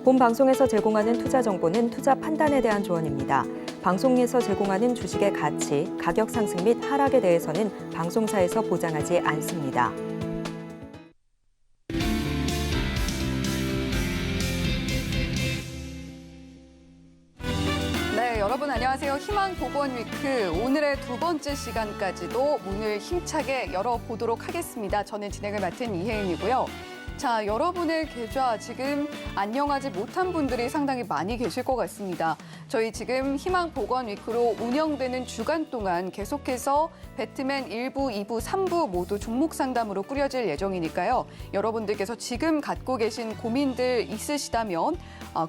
본 방송에서 제공하는 투자 정보는 투자 판단에 대한 조언입니다. 방송에서 제공하는 주식의 가치, 가격 상승 및 하락에 대해서는 방송사에서 보장하지 않습니다. 네, 여러분 안녕하세요. 희망보건위크 오늘의 두 번째 시간까지도 문을 힘차게 열어보도록 하겠습니다. 저는 진행을 맡은 이혜인이고요. 자, 여러분의 계좌 지금 안녕하지 못한 분들이 상당히 많이 계실 것 같습니다. 저희 지금 희망보건위크로 운영되는 주간 동안 계속해서 배트맨 1부, 2부, 3부 모두 종목 상담으로 꾸려질 예정이니까요. 여러분들께서 지금 갖고 계신 고민들 있으시다면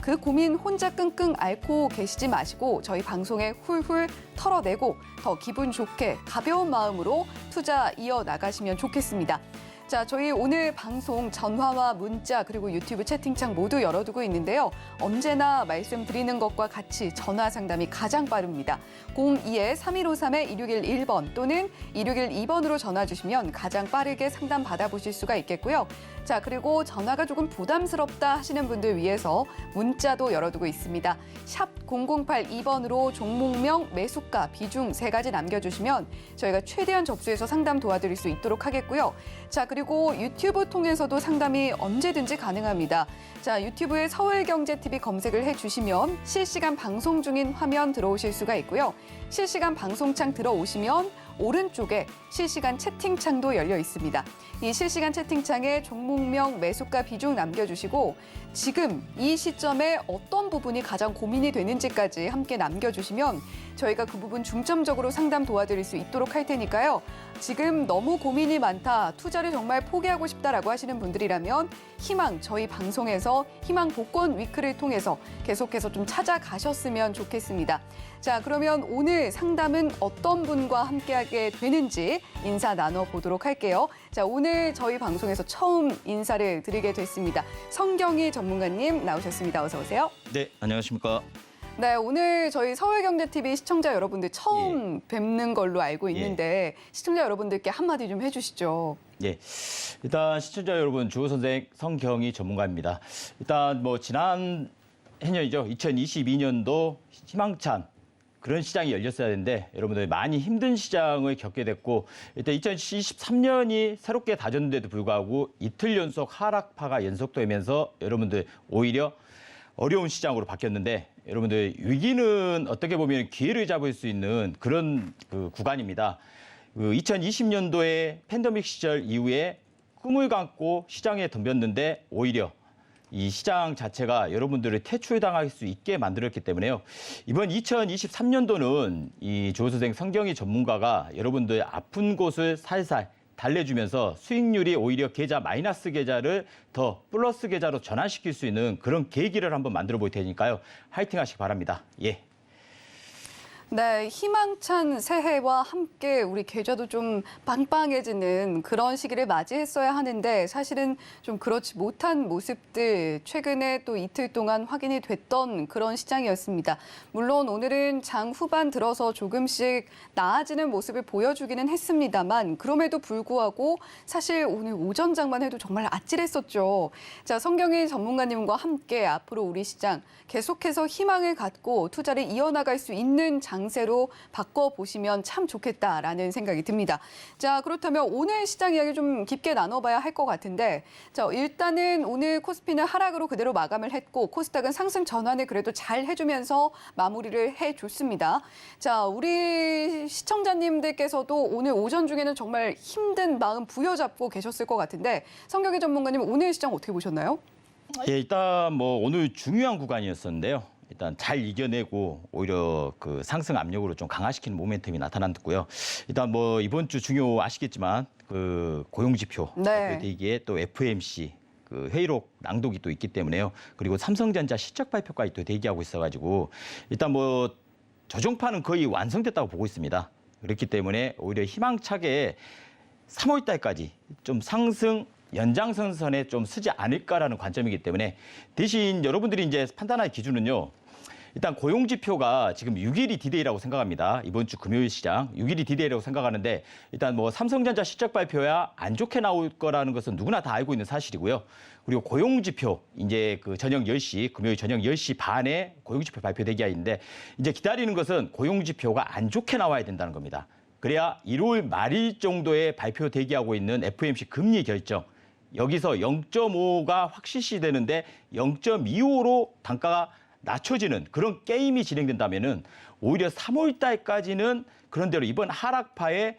그 고민 혼자 끙끙 앓고 계시지 마시고 저희 방송에 훌훌 털어내고 더 기분 좋게 가벼운 마음으로 투자 이어나가시면 좋겠습니다. 자, 저희 오늘 방송 전화와 문자 그리고 유튜브 채팅창 모두 열어두고 있는데요. 언제나 말씀드리는 것과 같이 전화 상담이 가장 빠릅니다. 02-3153-2611번 또는 2612번으로 전화 주시면 가장 빠르게 상담 받아보실 수가 있겠고요. 자, 그리고 전화가 조금 부담스럽다 하시는 분들 위해서 문자도 열어두고 있습니다. 샵 0082번으로 종목명, 매수가, 비중 세 가지 남겨주시면 저희가 최대한 접수해서 상담 도와드릴 수 있도록 하겠고요. 자, 그리고 유튜브 통해서도 상담이 언제든지 가능합니다. 자, 유튜브에 서울경제TV 검색을 해주시면 실시간 방송 중인 화면 들어오실 수가 있고요. 실시간 방송창 들어오시면 오른쪽에 실시간 채팅창도 열려 있습니다. 이 실시간 채팅창에 종목명, 매수가, 비중 남겨주시고 지금 이 시점에 어떤 부분이 가장 고민이 되는지까지 함께 남겨주시면 저희가 그 부분 중점적으로 상담 도와드릴 수 있도록 할 테니까요. 지금 너무 고민이 많다, 투자를 정말 포기하고 싶다라고 하시는 분들이라면 희망, 저희 방송에서 희망 복권 위크를 통해서 계속해서 좀 찾아가셨으면 좋겠습니다. 자, 그러면 오늘 상담은 어떤 분과 함께하게 되는지 인사 나눠보도록 할게요. 자, 오늘 저희 방송에서 처음 인사를 드리게 됐습니다. 성경희 전문가님 나오셨습니다. 어서 오세요. 네, 안녕하십니까. 네, 오늘 저희 서울경제TV 시청자 여러분들 처음 뵙는 걸로 알고 있는데 시청자 여러분들께 한마디 좀 해주시죠. 예, 일단 시청자 여러분, 주호 선생 성경희 전문가입니다. 일단 뭐 지난 해년이죠. 2022년도 희망찬 그런 시장이 열렸어야 되는데 여러분들 많이 힘든 시장을 겪게 됐고 일단 2023년이 새롭게 다졌는데도 불구하고 이틀 연속 하락파가 연속되면서 여러분들 오히려 어려운 시장으로 바뀌었는데 여러분들 위기는 어떻게 보면 기회를 잡을 수 있는 그런 구간입니다. 2020년도에 팬데믹 시절 이후에 꿈을 감고 시장에 덤볐는데 오히려 이 시장 자체가 여러분들을 퇴출당할 수 있게 만들었기 때문에요. 이번 2023년도는 이 조 선생 성경희 전문가가 여러분들 아픈 곳을 살살 달래주면서 수익률이 오히려 계좌 마이너스 계좌를 더 플러스 계좌로 전환시킬 수 있는 그런 계기를 한번 만들어 볼 테니까요. 화이팅 하시기 바랍니다. 예. 네, 희망찬 새해와 함께 우리 계좌도 좀 빵빵해지는 그런 시기를 맞이했어야 하는데 사실은 좀 그렇지 못한 모습들 최근에 또 이틀 동안 확인이 됐던 그런 시장이었습니다. 물론 오늘은 장 후반 들어서 조금씩 나아지는 모습을 보여주기는 했습니다만 그럼에도 불구하고 사실 오늘 오전장만 해도 정말 아찔했었죠. 자, 성경희 전문가님과 함께 앞으로 우리 시장 계속해서 희망을 갖고 투자를 이어나갈 수 있는 장세로 바꿔보시면 참 좋겠다라는 생각이 듭니다. 자, 그렇다면 오늘 시장 이야기 좀 깊게 나눠봐야 할 것 같은데 자, 일단은 오늘 코스피는 하락으로 그대로 마감을 했고 코스닥은 상승 전환을 그래도 잘 해주면서 마무리를 해줬습니다. 자, 우리 시청자님들께서도 오늘 오전 중에는 정말 힘든 마음 부여잡고 계셨을 것 같은데 성경희 전문가님 오늘 시장 어떻게 보셨나요? 예, 일단 뭐 오늘 중요한 구간이었었는데요. 일단 잘 이겨내고 오히려 그 상승 압력으로 좀 강화시키는 모멘텀이 나타났고요. 일단 뭐 이번 주 중요 아시겠지만 그 고용지표 대기에 또 FOMC 그 회의록 낭독이 또 있기 때문에요. 그리고 삼성전자 실적 발표까지 또 대기하고 있어가지고 일단 뭐 조정파는 거의 완성됐다고 보고 있습니다. 그렇기 때문에 오히려 희망차게 3월 달까지 좀 상승 연장선선에 좀 서지 않을까라는 관점이기 때문에 대신 여러분들이 이제 판단할 기준은요. 일단 고용 지표가 지금 6일이 디데이라고 생각합니다. 이번 주 금요일 시장 6일이 디데이라고 생각하는데 일단 뭐 삼성전자 실적 발표야 안 좋게 나올 거라는 것은 누구나 다 알고 있는 사실이고요. 그리고 고용 지표 이제 그 저녁 10시 금요일 저녁 10시 반에 고용 지표 발표되기가 있는데 이제 기다리는 것은 고용 지표가 안 좋게 나와야 된다는 겁니다. 그래야 1월 말일 정도에 발표 대기하고 있는 FOMC 금리 결정 여기서 0.5가 확실시 되는데 0.25로 단가가 낮춰지는 그런 게임이 진행된다면은 오히려 3월 달까지는 그런대로 이번 하락파의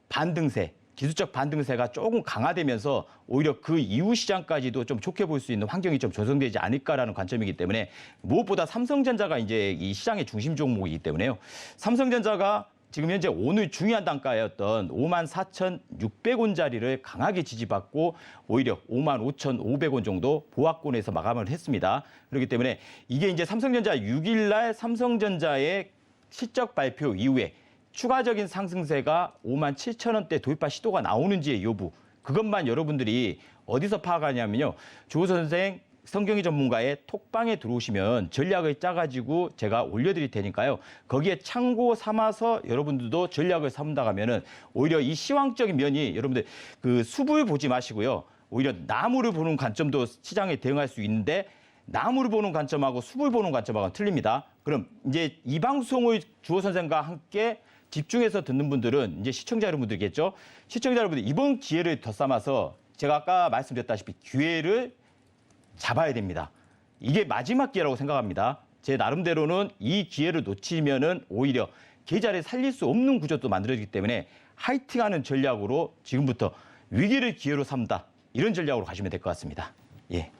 반등세, 기술적 반등세가 조금 강화되면서 오히려 그 이후 시장까지도 좀 좋게 볼 수 있는 환경이 좀 조성되지 않을까라는 관점이기 때문에 무엇보다 삼성전자가 이제 이 시장의 중심 종목이기 때문에요. 삼성전자가 지금 현재 오늘 중요한 단가였던 54,600원짜리를 강하게 지지받고 오히려 55,500원 정도 보합권에서 마감을 했습니다. 그렇기 때문에 이게 이제 삼성전자 6일 날 삼성전자의 실적 발표 이후에 추가적인 상승세가 57,000원대 돌파 시도가 나오는지의 여부 그것만 여러분들이 어디서 파악하냐면요. 조 선생 성경이 전문가의 톡방에 들어오시면 전략을 짜가지고 제가 올려드릴 테니까요. 거기에 참고 삼아서 여러분들도 전략을 삼다 가면은 오히려 이 시황적인 면이 여러분들 그 숲을 보지 마시고요. 오히려 나무를 보는 관점도 시장에 대응할 수 있는데 나무를 보는 관점하고 숲을 보는 관점하고는 틀립니다. 그럼 이제 이 방송을 주호 선생과 함께 집중해서 듣는 분들은 이제 시청자 여러분들이겠죠. 시청자 여러분들 이번 기회를 덧삼아서 제가 아까 말씀드렸다시피 기회를 잡아야 됩니다. 이게 마지막 기회라고 생각합니다. 제 나름대로는 이 기회를 놓치면은 오히려 계좌를 살릴 수 없는 구조도 만들어지기 때문에 화이팅하는 전략으로 지금부터 위기를 기회로 삼다. 이런 전략으로 가시면 될 것 같습니다. 예.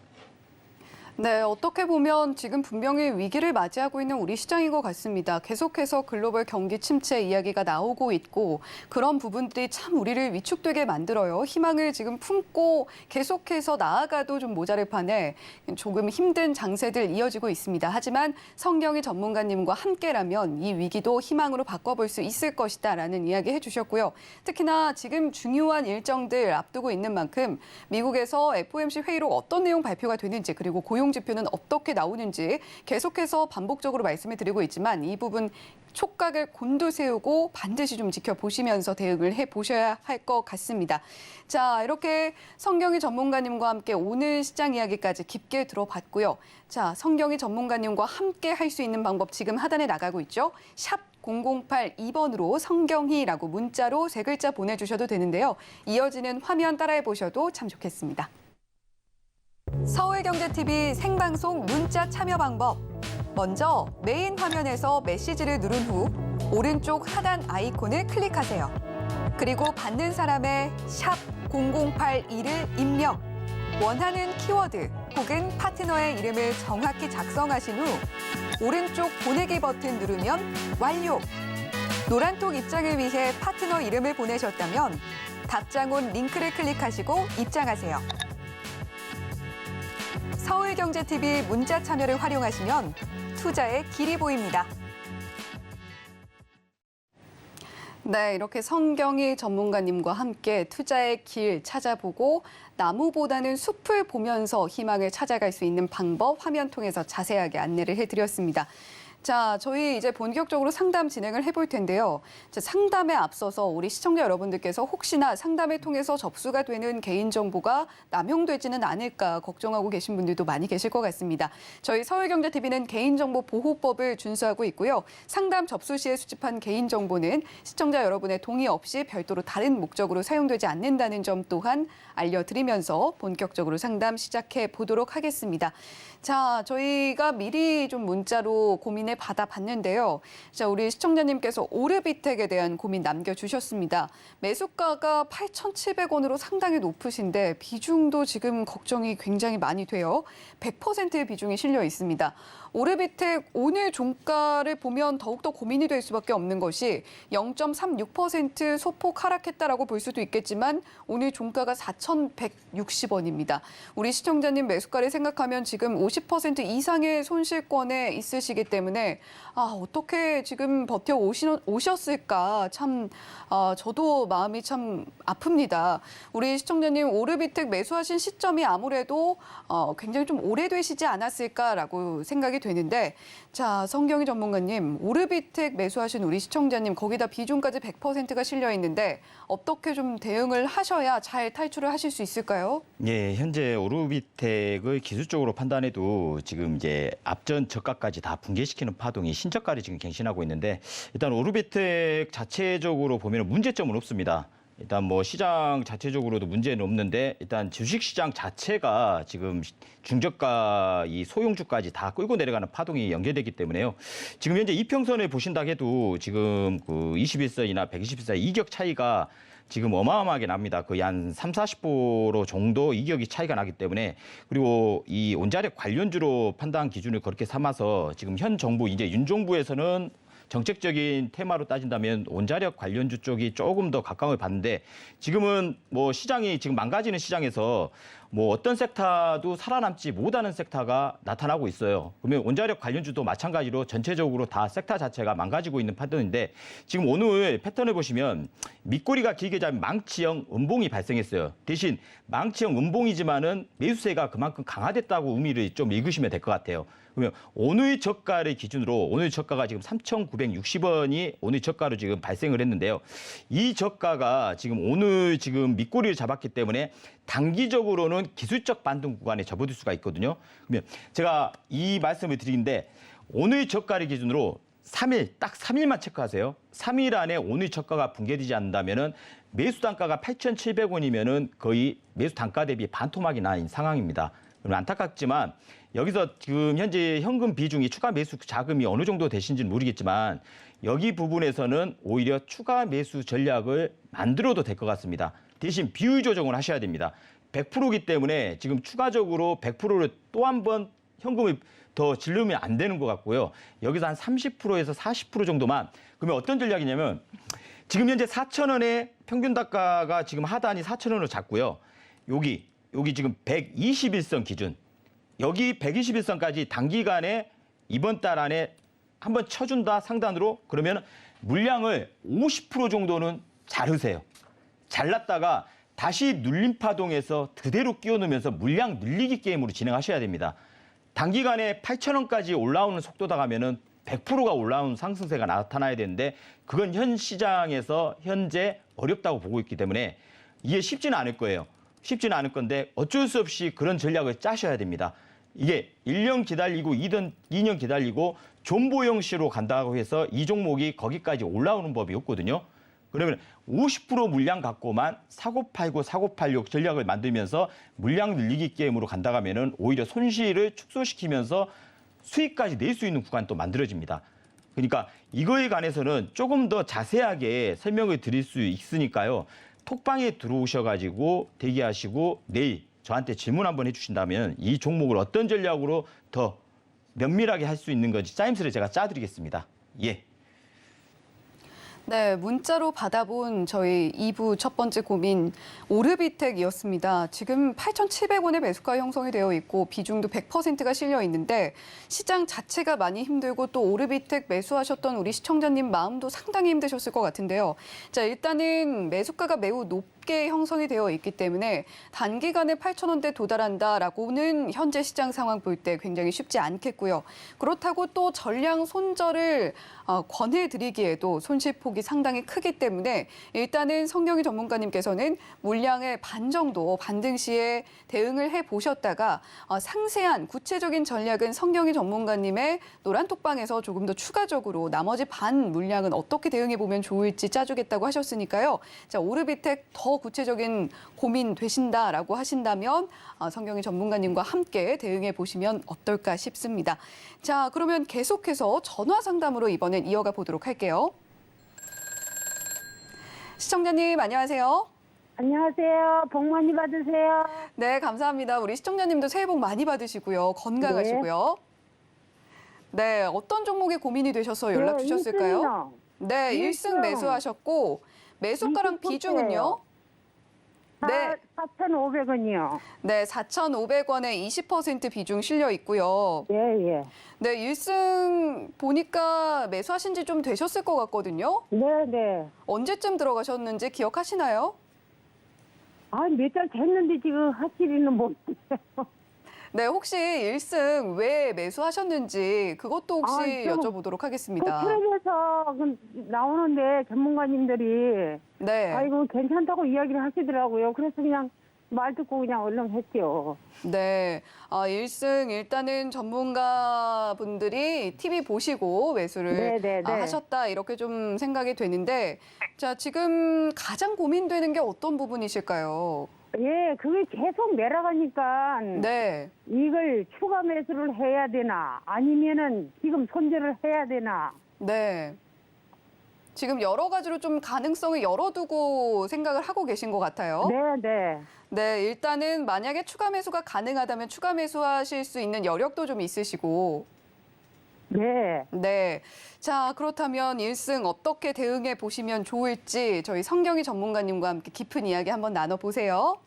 네, 어떻게 보면 지금 분명히 위기를 맞이하고 있는 우리 시장인 것 같습니다. 계속해서 글로벌 경기 침체 이야기가 나오고 있고 그런 부분들이 참 우리를 위축되게 만들어요. 희망을 지금 품고 계속해서 나아가도 좀 모자랄 판에 조금 힘든 장세들 이어지고 있습니다. 하지만 성경희 전문가님과 함께라면 이 위기도 희망으로 바꿔볼 수 있을 것이다라는 이야기 해주셨고요. 특히나 지금 중요한 일정들 앞두고 있는 만큼 미국에서 FOMC 회의로 어떤 내용 발표가 되는지 그리고 고용 지표는 어떻게 나오는지 계속해서 반복적으로 말씀을 드리고 있지만 이 부분 촉각을 곤두세우고 반드시 좀 지켜보시면서 대응을 해보셔야 할 것 같습니다. 자, 이렇게 성경희 전문가님과 함께 오늘 시장 이야기까지 깊게 들어봤고요. 자, 성경희 전문가님과 함께 할 수 있는 방법 지금 하단에 나가고 있죠. 샵 008 2번으로 성경희라고 문자로 3글자 보내주셔도 되는데요. 이어지는 화면 따라해 보셔도 참 좋겠습니다. 서울경제TV 생방송 문자 참여 방법. 먼저 메인 화면에서 메시지를 누른 후 오른쪽 하단 아이콘을 클릭하세요. 그리고 받는 사람의 샵 0082를 입력. 원하는 키워드 혹은 파트너의 이름을 정확히 작성하신 후 오른쪽 보내기 버튼 누르면 완료. 노란톡 입장을 위해 파트너 이름을 보내셨다면 답장 온 링크를 클릭하시고 입장하세요. 서울경제TV 문자 참여를 활용하시면 투자의 길이 보입니다. 네, 이렇게 성경희 전문가님과 함께 투자의 길 찾아보고 나무보다는 숲을 보면서 희망을 찾아갈 수 있는 방법 화면 통해서 자세하게 안내를 해드렸습니다. 자, 저희 이제 본격적으로 상담 진행을 해볼 텐데요. 상담에 앞서서 우리 시청자 여러분들께서 혹시나 상담을 통해서 접수가 되는 개인정보가 남용되지는 않을까 걱정하고 계신 분들도 많이 계실 것 같습니다. 저희 서울경제TV는 개인정보보호법을 준수하고 있고요. 상담 접수 시에 수집한 개인정보는 시청자 여러분의 동의 없이 별도로 다른 목적으로 사용되지 않는다는 점 또한 알려드리면서 본격적으로 상담 시작해 보도록 하겠습니다. 자, 저희가 미리 좀 문자로 고민을 받아봤는데요. 자, 우리 시청자님께서 오르비텍에 대한 고민 남겨주셨습니다. 매수가가 8,700원으로 상당히 높으신데 비중도 지금 걱정이 굉장히 많이 돼요. 100%의 비중이 실려 있습니다. 오르비텍 오늘 종가를 보면 더욱더 고민이 될 수밖에 없는 것이 0.36% 소폭 하락했다라고 볼 수도 있겠지만 오늘 종가가 4,160원입니다. 우리 시청자님 매수가를 생각하면 지금 50% 이상의 손실권에 있으시기 때문에 때문에 어떻게 지금 오셨을까 참 저도 마음이 참 아픕니다. 우리 시청자님 오르비텍 매수하신 시점이 아무래도 굉장히 좀 오래되시지 않았을까라고 생각이 되는데 자, 성경희 전문가님 오르비텍 매수하신 우리 시청자님 거기다 비중까지 100%가 실려 있는데 어떻게 좀 대응을 하셔야 잘 탈출을 하실 수 있을까요? 예, 현재 오르비텍을 기술적으로 판단해도 지금 이제 앞전 저가까지 다 붕괴시키는 파동이 신저가를 지금 갱신하고 있는데 일단 오르비텍 자체적으로 보면 문제점은 없습니다. 일단 뭐 시장 자체적으로도 문제는 없는데 일단 주식시장 자체가 지금 중저가 이 소형주까지 다 끌고 내려가는 파동이 연계되기 때문에요. 지금 현재 이평선을 보신다 해도 지금 그 21선이나 120선 이격 차이가 지금 어마어마하게 납니다. 거의 한 30-40% 정도 이격이 차이가 나기 때문에 그리고 이 원자력 관련주로 판단 기준을 그렇게 삼아서 지금 현 정부 이제 윤 정부에서는 정책적인 테마로 따진다면 원자력 관련주 쪽이 조금 더 각광을 받는데 지금은 뭐 시장이 지금 망가지는 시장에서 뭐 어떤 섹터도 살아남지 못하는 섹터가 나타나고 있어요. 그러면 원자력 관련주도 마찬가지로 전체적으로 다 섹터 자체가 망가지고 있는 파동인데 지금 오늘 패턴을 보시면 밑꼬리가 길게 잡힌 망치형 음봉이 발생했어요. 대신 망치형 음봉이지만은 매수세가 그만큼 강화됐다고 의미를 좀 읽으시면 될 것 같아요. 그러면 오늘 저가를 기준으로 오늘 저가가 지금 3,960원이 오늘 저가로 지금 발생을 했는데요. 이 저가가 지금 오늘 지금 밑꼬리를 잡았기 때문에 단기적으로는 기술적 반등 구간에 접어들 수가 있거든요. 그러면 제가 이 말씀을 드리는데 오늘 저가를 기준으로 3일, 딱 3일만 체크하세요. 3일 안에 오늘 저가가 붕괴되지 않는다면은 매수 단가가 8,700원이면은 거의 매수 단가 대비 반토막이 난 상황입니다. 그럼 안타깝지만 여기서 지금 현재 현금 비중이 추가 매수 자금이 어느 정도 되신지는 모르겠지만 여기 부분에서는 오히려 추가 매수 전략을 만들어도 될 것 같습니다. 대신 비율 조정을 하셔야 됩니다. 100%이기 때문에 지금 추가적으로 100%를 또 한 번 현금을 더 질르면 안 되는 것 같고요. 여기서 한 30%에서 40% 정도만. 그러면 어떤 전략이냐면 지금 현재 4,000원의 평균 단가가 지금 하단이 4,000원으로 잡고요. 여기 지금 121선 기준. 여기 121선까지 단기간에 이번 달 안에 한번 쳐준다 상단으로 그러면 물량을 50% 정도는 자르세요. 잘랐다가 다시 눌림 파동에서 그대로 끼워넣으면서 물량 늘리기 게임으로 진행하셔야 됩니다. 단기간에 8,000원까지 올라오는 속도다 가면은 100%가 올라오는 상승세가 나타나야 되는데 그건 현 시장에서 현재 어렵다고 보고 있기 때문에 이게 쉽지는 않을 거예요. 쉽지는 않을 건데 어쩔 수 없이 그런 전략을 짜셔야 됩니다. 이게 1년 기다리고 2년 기다리고 존보 형식으로 간다고 해서 이 종목이 거기까지 올라오는 법이 없거든요. 그러면 50% 물량 갖고만 사고팔고 사고팔육 전략을 만들면서 물량 늘리기 게임으로 간다고 하면은 오히려 손실을 축소시키면서 수익까지 낼 수 있는 구간이 또 만들어집니다. 그러니까 이거에 관해서는 조금 더 자세하게 설명을 드릴 수 있으니까요. 톡방에 들어오셔가지고 대기하시고 내일 저한테 질문 한번 해주신다면 이 종목을 어떤 전략으로 더 면밀하게 할 수 있는 건지 짜임새를 제가 짜드리겠습니다. 예. 네, 문자로 받아본 저희 2부 첫 번째 고민 오르비텍이었습니다. 지금 8,700원의 매수가 형성이 되어 있고 비중도 100%가 실려 있는데 시장 자체가 많이 힘들고 또 오르비텍 매수하셨던 우리 시청자님 마음도 상당히 힘드셨을 것 같은데요. 자, 일단은 매수가가 매우 높게 형성이 되어 있기 때문에 단기간에 8,000원대 도달한다라고는 현재 시장 상황 볼 때 굉장히 쉽지 않겠고요. 그렇다고 또 전량 손절을 권해드리기에도 손실폭이 상당히 크기 때문에 일단은 성경희 전문가님께서는 물량의 반 정도 반등 시에 대응을 해보셨다가 상세한 구체적인 전략은 성경희 전문가님의 노란톡방에서 조금 더 추가적으로 나머지 반 물량은 어떻게 대응해보면 좋을지 짜주겠다고 하셨으니까요. 자, 오르비텍 더 구체적인 고민 되신다라고 하신다면 성경희 전문가님과 함께 대응해보시면 어떨까 싶습니다. 자, 그러면 계속해서 전화 상담으로 이번엔 이어가 보도록 할게요. 시청자님 안녕하세요. 안녕하세요. 복 많이 받으세요. 네, 감사합니다. 우리 시청자님도 새해 복 많이 받으시고요. 건강하시고요. 네, 어떤 종목에 고민이 되셔서 연락 주셨을까요? 네, 1승 매수하셨고 매수가랑 20%예요. 비중은요? 네. 4,500원이요. 네, 4,500원에 20% 비중 실려 있고요. 예, 예. 네, 1승 보니까 매수하신 지 좀 되셨을 것 같거든요. 네, 네. 언제쯤 들어가셨는지 기억하시나요? 아, 몇 달 됐는데 지금 확실히는 모르겠어요. 네, 혹시 1승 왜 매수하셨는지 그것도 혹시 아, 좀 여쭤보도록 그 하겠습니다. TV에서 나오는데 전문가님들이 네. 아이고 괜찮다고 이야기를 하시더라고요. 그래서 그냥 말 듣고 그냥 얼른 했죠. 네. 1승 일단은 전문가분들이 TV 보시고 매수를 네, 네, 네. 하셨다 이렇게 좀 생각이 되는데 자, 지금 가장 고민되는 게 어떤 부분이실까요? 예, 그게 계속 내려가니까 네. 이걸 추가 매수를 해야 되나 아니면은 지금 손절을 해야 되나. 네. 지금 여러 가지로 좀 가능성을 열어두고 생각을 하고 계신 것 같아요. 네, 네. 네, 일단은 만약에 추가 매수가 가능하다면 추가 매수하실 수 있는 여력도 좀 있으시고. 네. 네. 자, 그렇다면 1승 어떻게 대응해 보시면 좋을지 저희 성경희 전문가님과 함께 깊은 이야기 한번 나눠보세요.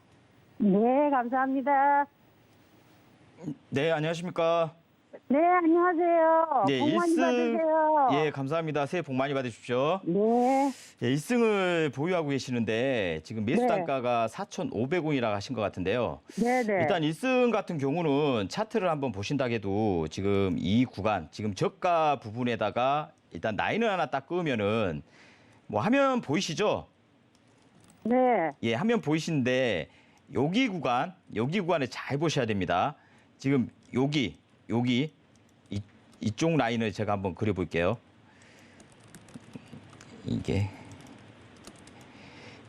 네, 감사합니다. 네, 안녕하십니까? 네, 안녕하세요. 네, 복 많이 1승 받으세요. 예, 감사합니다. 새해 복 많이 받으십시오. 네. 예, 1승을 보유하고 계시는데 지금 매수 네. 단가가 4,500원이라고 하신 것 같은데요. 네, 네. 일단 1승 같은 경우는 차트를 한번 보신다 해도 지금 이 구간, 지금 저가 부분에다가 일단 라인을 하나 딱 그으면은 뭐 화면 보이시죠? 네. 예, 화면 보이시는데 여기 구간을 잘 보셔야 됩니다. 지금 여기 이쪽 라인을 제가 한번 그려볼게요. 이게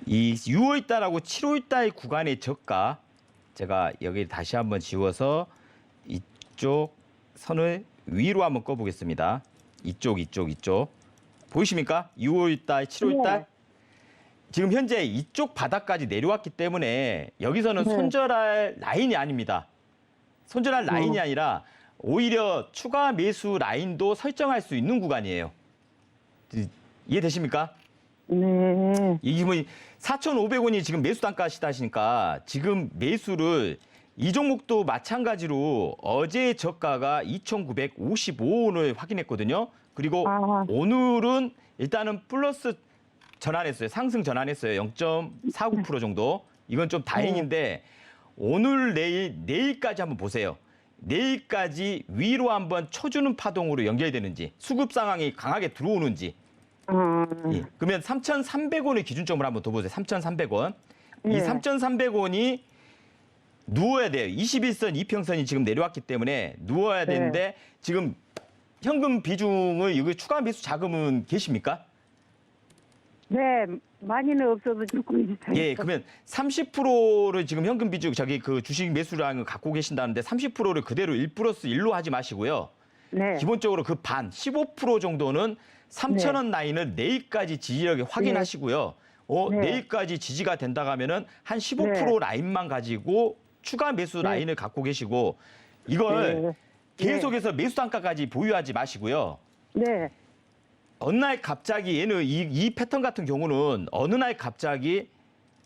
이 6월달하고 7월달 구간의 저가 제가 여기 다시 한번 지워서 이쪽 선을 위로 한번 꺼보겠습니다. 이쪽 보이십니까? 6월달, 7월달 네. 지금 현재 이쪽 바닥까지 내려왔기 때문에 여기서는 네. 손절할 라인이 아닙니다. 손절할 라인이 아니라 오히려 추가 매수 라인도 설정할 수 있는 구간이에요. 이해되십니까? 네. 이게 뭐 4,500원이 지금 매수 단가시다 하시니까 지금 매수를 이 종목도 마찬가지로 어제 저가가 2,955원을 확인했거든요. 그리고 아. 오늘은 일단은 플러스 전환했어요. 상승 전환했어요. 0.49% 정도. 이건 좀 다행인데 오늘 내일까지 한번 보세요. 내일까지 위로 한번 쳐주는 파동으로 연결되는지 수급 상황이 강하게 들어오는지. 예. 그러면 3,300원을 기준점으로 한번 더 보세요. 3,300원. 이 네. 3,300원이 누워야 돼요. 21선, 이평선이 지금 내려왔기 때문에 누워야 네. 되는데 지금 현금 비중을 이거 추가 매수 자금은 계십니까? 네, 많이는 없어도 조금 있어요. 예, 그러면 30%를 지금 현금 비중 그 주식 매수량을 갖고 계신다는데 30%를 그대로 1+1로 하지 마시고요. 네. 기본적으로 그 반, 15% 정도는 3,000원 라인을 내일까지 지지력에 확인하시고요. 네. 내일까지 지지가 된다 하면은 한 15% 네. 라인만 가지고 추가 매수 네. 라인을 갖고 계시고 이걸 네. 계속해서 매수 단가까지 보유하지 마시고요. 네. 어느 날 갑자기 얘는 이 패턴 같은 경우는 어느 날 갑자기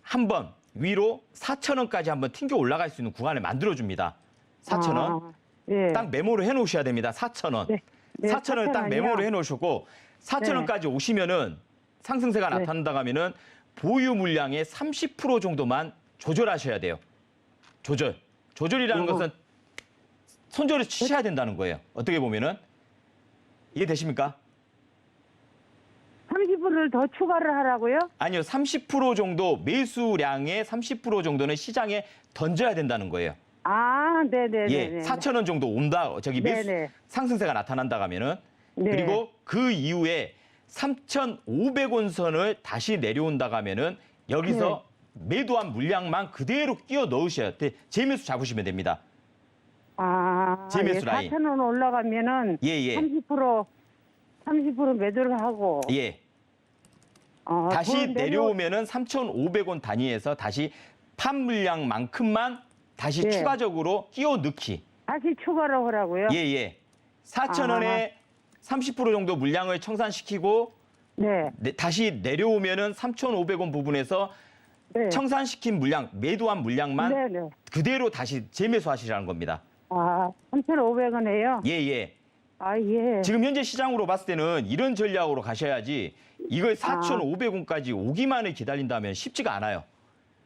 한번 위로 4,000원까지 한번 튕겨 올라갈 수 있는 구간을 만들어줍니다. 4,000원. 아, 예. 딱 메모를 해놓으셔야 됩니다. 4,000원. 네. 네, 4,000원을 딱 4,000원 이요? 메모를 해놓으시고 4,000원까지 오시면은 상승세가 네. 나타난다 하면은 보유 물량의 30% 정도만 조절하셔야 돼요. 조절이라는 것은 손절을 취해야 된다는 거예요. 어떻게 보면은 이해되십니까? 30%를 더 추가를 하라고요? 아니요, 30% 정도 매수량의 30% 정도는 시장에 던져야 된다는 거예요. 아, 네네네. 예, 4,000원 정도 온다. 저기 매수 네네. 상승세가 나타난다 하면은 네. 그리고 그 이후에 3,500원 선을 다시 내려온다 하면은 여기서 매도한 물량만 그대로 끼워 넣으셔야 돼. 재매수 잡으시면 됩니다. 아, 재매수 라인. 4,000원 올라가면은 예. 30% 매도를 하고. 예. 다시 더 내려오면은 3,500원 단위에서 다시 판 물량만큼만 다시 네. 추가적으로 끼워 넣기. 다시 추가를 하라고요? 예. 4,000원에 30% 정도 물량을 청산시키고 네. 다시 내려오면은 3,500원 부분에서 네. 청산시킨 물량, 매도한 물량만 네네. 그대로 다시 재매수하시라는 겁니다. 아, 3,500원이에요? 예, 예. 아, 예. 지금 현재 시장으로 봤을 때는 이런 전략으로 가셔야지 이걸 4,500원까지 오기만을 기다린다면 쉽지가 않아요.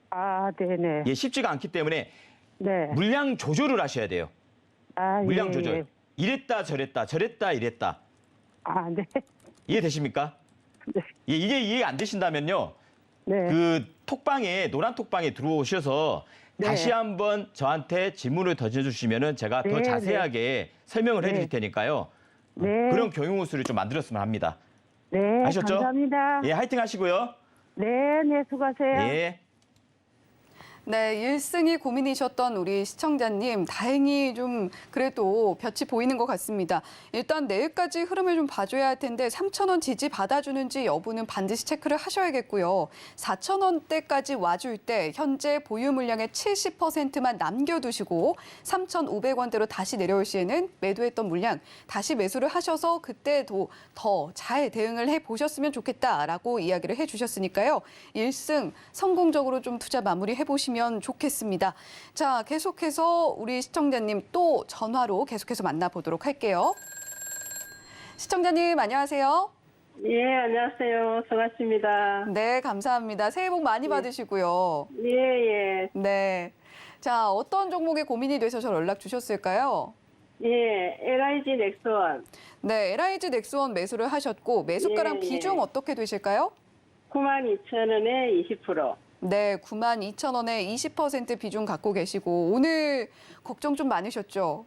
아, 네네. 예, 쉽지가 않기 때문에 네. 물량 조절을 하셔야 돼요. 아, 물량 예, 조절. 예. 이랬다 저랬다 저랬다 이랬다. 아, 네. 이해되십니까? 네. 예, 이게 이해 안 되신다면요. 네. 그 톡방에 노란 톡방에 들어오셔서 네. 다시 한번 저한테 질문을 던져주시면은 제가 더 네, 자세하게 설명을 네. 해드릴 테니까요. 네. 그런 경영호수를 좀 만들었으면 합니다. 네. 아셨죠? 감사합니다. 예, 화이팅 하시고요. 네, 네, 수고하세요. 예. 네, 1승이 고민이셨던 우리 시청자님, 다행히 좀 그래도 볕이 보이는 것 같습니다. 일단 내일까지 흐름을 좀 봐줘야 할 텐데 3,000원 지지 받아주는지 여부는 반드시 체크를 하셔야겠고요. 4,000원대까지 와줄 때 현재 보유 물량의 70%만 남겨두시고 3,500원대로 다시 내려올 시에는 매도했던 물량 다시 매수를 하셔서 그때도 더 잘 대응을 해보셨으면 좋겠다라고 이야기를 해주셨으니까요. 1승 성공적으로 좀 투자 마무리해 보시면 좋겠습니다. 자, 계속해서 우리 시청자님 또 전화로 계속해서 만나보도록 할게요. 시청자님 안녕하세요. 예, 안녕하세요. 성아씨입니다. 네, 감사합니다. 새해 복 많이 받으시고요. 예, 예. 네. 자, 어떤 종목에 고민이 돼서 연락 주셨을까요? 예, LIG 넥스원 네, LIG 넥스원 매수를 하셨고 매수가랑 예, 비중 예. 어떻게 되실까요? 92,000원에 20%. 네, 92,000원에 20% 비중 갖고 계시고 오늘 걱정 좀 많으셨죠?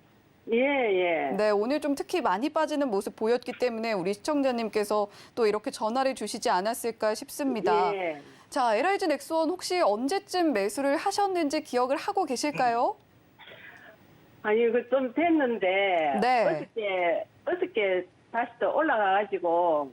예, 예. 네, 오늘 좀 특히 많이 빠지는 모습 보였기 때문에 우리 시청자님께서 또 이렇게 전화를 주시지 않았을까 싶습니다. 예. 자, LIG 넥스원 혹시 언제쯤 매수를 하셨는지 기억을 하고 계실까요? 아니, 그 좀 됐는데. 네. 어저께 다시 또 올라가가지고,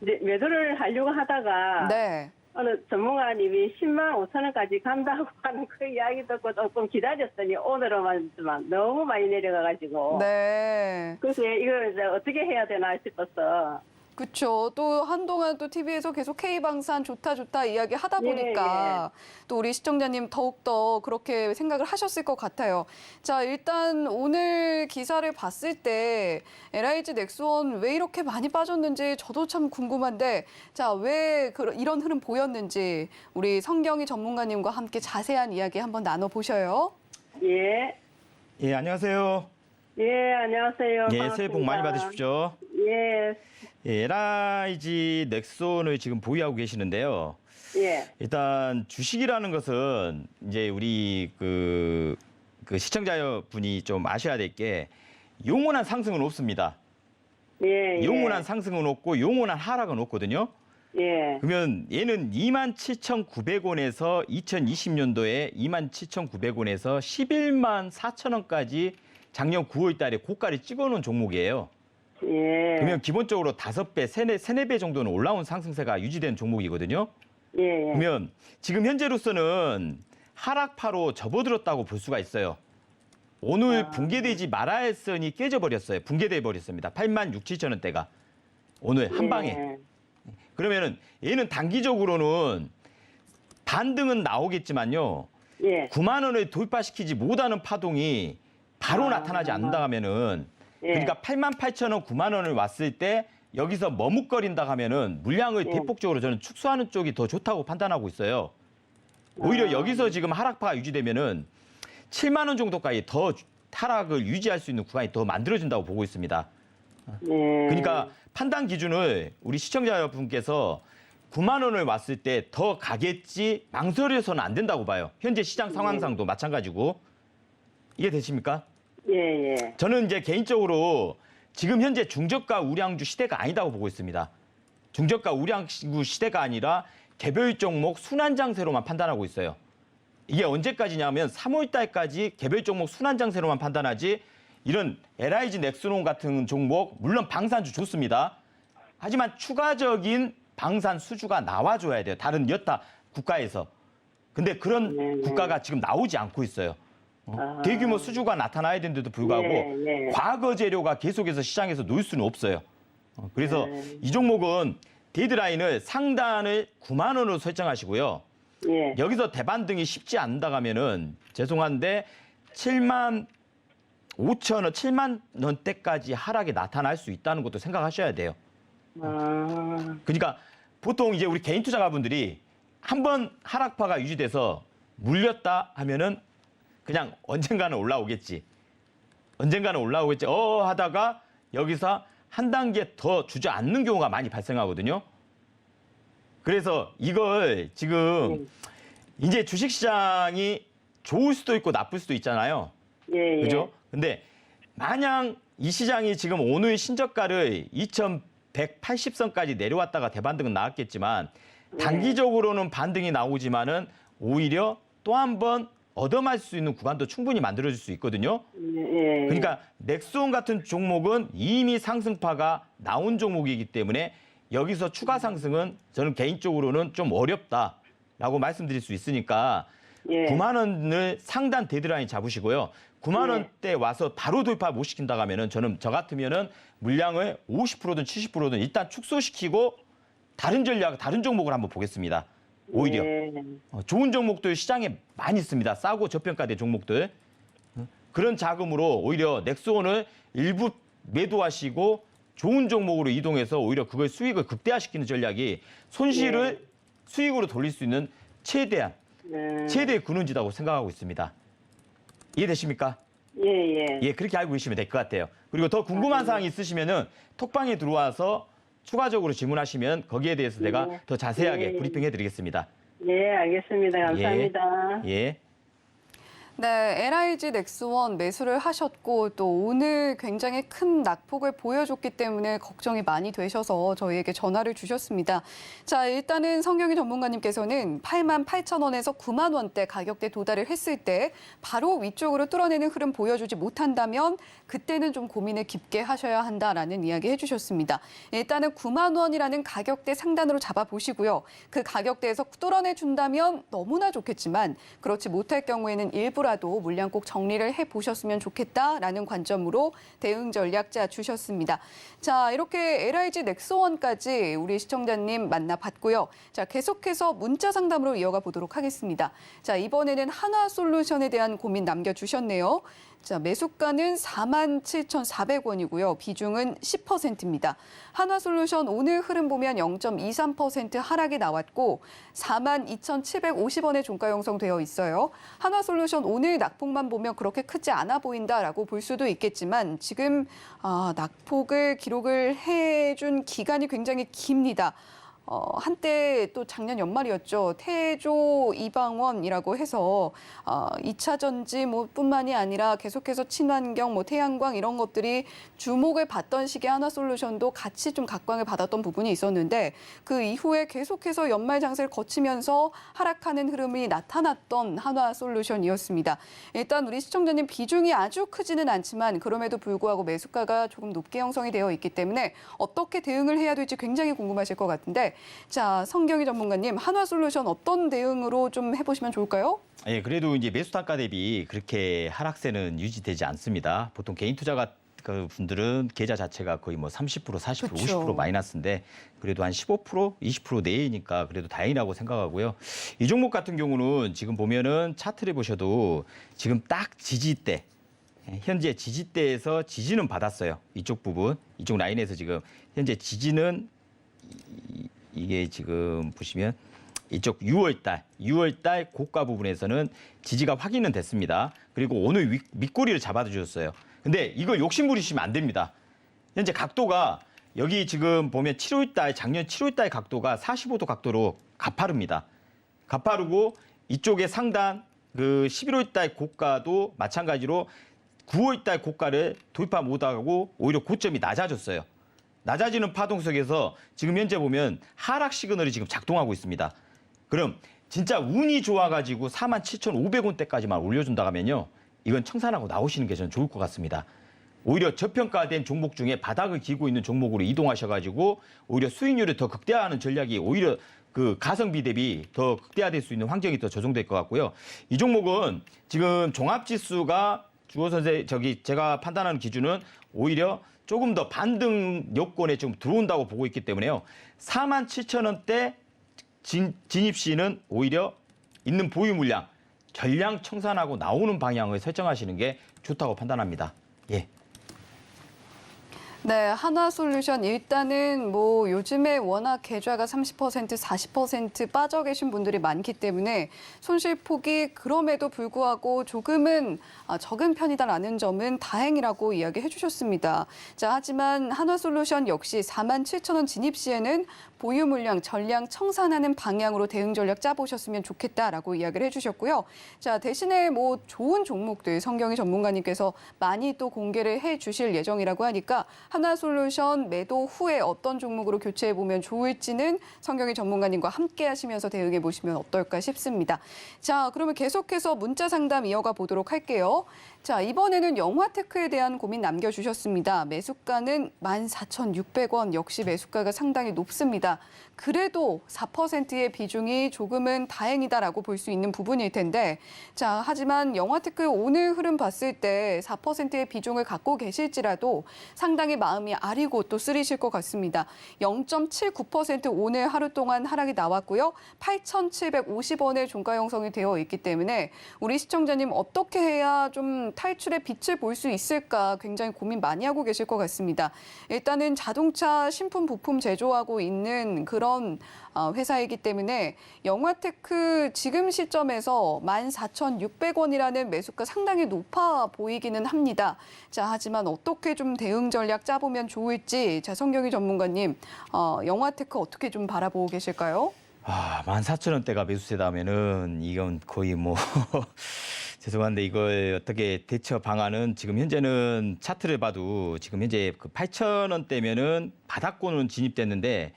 이제 매도를 하려고 하다가. 네. 어느 전문가님이 10만 5천 원까지 간다고 하는 그 이야기 듣고 조금 기다렸더니 오늘은 너무 많이 내려가가지고. 네. 그래서 이걸 이제 어떻게 해야 되나 싶어서. 그렇죠. 또 한동안 또 TV에서 계속 K방산 좋다 이야기 하다 보니까 또 우리 시청자님 더욱더 그렇게 생각을 하셨을 것 같아요. 자, 일단 오늘 기사를 봤을 때 LIG 넥스원 왜 이렇게 많이 빠졌는지 저도 참 궁금한데 자, 왜 이런 흐름 보였는지 우리 성경희 전문가님과 함께 자세한 이야기 한번 나눠보셔요. 예. 예, 안녕하세요. 예, 안녕하세요. 예, 새해 복 많이 받으십시오. 예, 예, LIG 넥스원을 지금 보유하고 계시는데요. 예, 일단 주식이라는 것은 이제 우리 그 시청자분이 좀 아셔야 될 게 영원한 상승은 없습니다. 예. 영원한 상승은 없고 영원한 하락은 없거든요. 예, 그러면 얘는 27,900원에서 2020년도에 27,900원에서 11만 4천 원까지 작년 9월 달에 고가를 찍어놓은 종목이에요. 예. 그러면 기본적으로 5배, 4배 정도는 올라온 상승세가 유지된 종목이거든요. 예, 그러면 지금 현재로서는 하락파로 접어들었다고 볼 수가 있어요. 오늘 붕괴되지 말아야 할 선이 깨져버렸어요. 붕괴돼 버렸습니다. 8만 6, 7천 원대가 오늘 한 방에. 그러면은 얘는 단기적으로는 반등은 나오겠지만요. 예. 9만 원을 돌파시키지 못하는 파동이 바로 나타나지 않는다 하면은 그러니까 8만 8천 원, 9만 원을 왔을 때 여기서 머뭇거린다 하면은 물량을 대폭적으로 저는 축소하는 쪽이 더 좋다고 판단하고 있어요. 오히려 여기서 지금 하락파가 유지되면은 7만 원 정도까지 더 하락을 유지할 수 있는 구간이 더 만들어진다고 보고 있습니다. 그러니까 판단 기준을 우리 시청자 여러분께서 9만 원을 왔을 때 더 가겠지 망설여서는 안 된다고 봐요. 현재 시장 상황상도 마찬가지고. 이해되십니까? 예, 예. 저는 이제 개인적으로 지금 현재 중저가 우량주 시대가 아니다고 보고 있습니다. 중저가 우량주 시대가 아니라 개별 종목 순환장세로만 판단하고 있어요. 이게 언제까지냐면 3월 달까지 개별 종목 순환장세로만 판단하지 이런 LIG 넥스론 같은 종목 물론 방산주 좋습니다. 하지만 추가적인 방산 수주가 나와줘야 돼요. 다른 여타 국가에서. 근데 그런 국가가 지금 나오지 않고 있어요. 대규모 수주가 나타나야 되는데도 불구하고 과거 재료가 계속해서 시장에서 놓일 수는 없어요. 그래서 이 종목은 데드라인을 상단을 9만 원으로 설정하시고요. 예. 여기서 대반등이 쉽지 않다 하면은 죄송한데 7만 5천 원, 7만 원대까지 하락이 나타날 수 있다는 것도 생각하셔야 돼요. 그러니까 보통 이제 우리 개인 투자가분들이 한번 하락파가 유지돼서 물렸다 하면은 그냥 언젠가는 올라오겠지. 하다가 여기서 한 단계 더 주저앉는 경우가 많이 발생하거든요. 그래서 이걸 지금 이제 주식시장이 좋을 수도 있고 나쁠 수도 있잖아요. 예, 그죠? 근데 마냥 이 시장이 지금 오늘 신저가를 2180선까지 내려왔다가 대반등은 나왔겠지만 단기적으로는 반등이 나오지만은 오히려 또 한 번 얻어맞을 수 있는 구간도 충분히 만들어질 수 있거든요. 예. 그러니까 넥스온 같은 종목은 이미 상승파가 나온 종목이기 때문에 여기서 추가 상승은 저는 개인적으로는 좀 어렵다라고 말씀드릴 수 있으니까 예. 9만 원을 상단 데드라인 잡으시고요. 9만 원대 와서 바로 돌파 못 시킨다 하면은 저 같으면은 물량을 50%든 70%든 일단 축소시키고 다른 전략, 다른 종목을 한번 보겠습니다. 오히려 좋은 종목들 시장에 많이 있습니다. 싸고 저평가된 종목들. 그런 자금으로 오히려 넥스온을 일부 매도하시고 좋은 종목으로 이동해서 오히려 그걸 수익을 극대화시키는 전략이 손실을 수익으로 돌릴 수 있는 최대의 근원지다고 생각하고 있습니다. 이해되십니까? 예, 그렇게 알고 계시면 될 것 같아요. 그리고 더 궁금한 사항이 있으시면은 톡방에 들어와서 추가적으로 질문하시면 거기에 대해서 내가 더 자세하게 브리핑해 드리겠습니다. 예, 알겠습니다. 감사합니다. 예. 네, LIG 넥스원 매수를 하셨고 또 오늘 굉장히 큰 낙폭을 보여줬기 때문에 걱정이 많이 되셔서 저희에게 전화를 주셨습니다. 자, 일단은 성경희 전문가님께서는 88,000원에서 9만 원대 가격대 도달을 했을 때 바로 위쪽으로 뚫어내는 흐름 보여주지 못한다면 그때는 좀 고민을 깊게 하셔야 한다라는 이야기 해주셨습니다. 일단은 9만 원이라는 가격대 상단으로 잡아보시고요. 그 가격대에서 뚫어내준다면 너무나 좋겠지만 그렇지 못할 경우에는 일부라도 물량 꼭 정리를 해보셨으면 좋겠다라는 관점으로 대응 전략 짜주셨습니다. 자, 이렇게 LIG 넥스원까지 우리 시청자님 만나봤고요. 자, 계속해서 문자 상담으로 이어가 보도록 하겠습니다. 자, 이번에는 한화솔루션에 대한 고민 남겨주셨네요. 자, 매수가는 47,400원이고요. 비중은 10%입니다. 한화솔루션 오늘 흐름 보면 0.23% 하락이 나왔고 42,750원에 종가 형성되어 있어요. 한화솔루션 오늘 낙폭만 보면 그렇게 크지 않아 보인다라고 볼 수도 있겠지만 지금 낙폭을 기록을 해준 기간이 굉장히 깁니다. 한때 또 작년 연말이었죠. 태조 이방원이라고 해서 2차 전지 뿐만이 아니라 계속해서 친환경, 태양광 이런 것들이 주목을 받던 시기에 한화솔루션도 같이 좀 각광을 받았던 부분이 있었는데 그 이후에 계속해서 연말 장세를 거치면서 하락하는 흐름이 나타났던 한화솔루션이었습니다. 일단 우리 시청자님 비중이 아주 크지는 않지만 그럼에도 불구하고 매수가가 조금 높게 형성이 되어 있기 때문에 어떻게 대응을 해야 될지 굉장히 궁금하실 것 같은데 자, 성경희 전문가님, 한화솔루션 어떤 대응으로 좀 해보시면 좋을까요? 예, 그래도 이제 매수 단가 대비 그렇게 하락세는 유지되지 않습니다. 보통 개인 투자가 그 분들은 계좌 자체가 거의 30%, 40%, 그렇죠. 50% 마이너스인데 그래도 한 15%, 20% 내외니까 그래도 다행이라고 생각하고요. 이 종목 같은 경우는 지금 보면은 차트를 보셔도 지금 딱 지지대, 현재 지지대에서 지지는 받았어요. 이쪽 부분, 이쪽 라인에서 지금 현재 지지는 이게 지금 보시면 이쪽 6월달 고가 부분에서는 지지가 확인은 됐습니다. 그리고 오늘 윗꼬리를 잡아주셨어요. 근데 이거 욕심 부리시면 안 됩니다. 현재 각도가 여기 지금 보면 작년 7월달 각도가 45도 각도로 가파릅니다. 가파르고 이쪽에 상단 그 11월달 고가도 마찬가지로 9월달 고가를 돌파 못하고 오히려 고점이 낮아졌어요. 낮아지는 파동 속에서 지금 현재 보면 하락 시그널이 지금 작동하고 있습니다. 그럼 진짜 운이 좋아가지고 47,500원대까지만 올려준다 하면요. 이건 청산하고 나오시는 게 저는 좋을 것 같습니다. 오히려 저평가된 종목 중에 바닥을 기고 있는 종목으로 이동하셔가지고 오히려 수익률을 더 극대화하는 전략이 오히려 그 가성비 대비 더 극대화될 수 있는 환경이 더 조성될 것 같고요. 이 종목은 지금 종합지수가 제가 판단하는 기준은 오히려 조금 더 반등 요건에 좀 들어온다고 보고 있기 때문에요. 47,000원대 진입 시는 오히려 있는 보유 물량 전량 청산하고 나오는 방향을 설정하시는 게 좋다고 판단합니다. 예. 네, 한화솔루션 일단은 뭐 요즘에 워낙 계좌가 30%, 40% 빠져 계신 분들이 많기 때문에 손실폭이 그럼에도 불구하고 조금은 적은 편이다라는 점은 다행이라고 이야기해 주셨습니다. 자, 하지만 한화솔루션 역시 47,000원 진입 시에는 보유 물량 전량 청산하는 방향으로 대응 전략 짜보셨으면 좋겠다라고 이야기를 해주셨고요. 자, 대신에 뭐 좋은 종목들 성경희 전문가님께서 많이 또 공개를 해 주실 예정이라고 하니까 한화솔루션 매도 후에 어떤 종목으로 교체해 보면 좋을지는 성경희 전문가님과 함께 하시면서 대응해 보시면 어떨까 싶습니다. 자, 그러면 계속해서 문자 상담 이어가 보도록 할게요. 자, 이번에는 영화테크에 대한 고민 남겨주셨습니다. 매수가는 14,600원, 역시 매수가가 상당히 높습니다. 그래도 4%의 비중이 조금은 다행이다라고 볼 수 있는 부분일 텐데, 자, 하지만 영화테크 오늘 흐름 봤을 때 4%의 비중을 갖고 계실지라도 상당히 마음이 아리고 또 쓰리실 것 같습니다. 0.79% 오늘 하루 동안 하락이 나왔고요. 8,750원의 종가 형성이 되어 있기 때문에 우리 시청자님 어떻게 해야 좀 탈출의 빛을 볼 수 있을까 굉장히 고민 많이 하고 계실 것 같습니다. 일단은 자동차 신품 부품 제조하고 있는 그런 회사이기 때문에 영화테크 지금 시점에서 14,600원이라는 매수가 상당히 높아 보이기는 합니다. 자, 하지만 어떻게 좀 대응 전략 짜보면 좋을지, 자, 성경희 전문가님, 영화테크 어떻게 좀 바라보고 계실까요? 14,000원대가 매수세다면은 이건 거의 뭐 죄송한데 이걸 어떻게 대처 방안은 지금 현재는 차트를 봐도 지금 현재 그 8,000원대면은 바닥권은 진입됐는데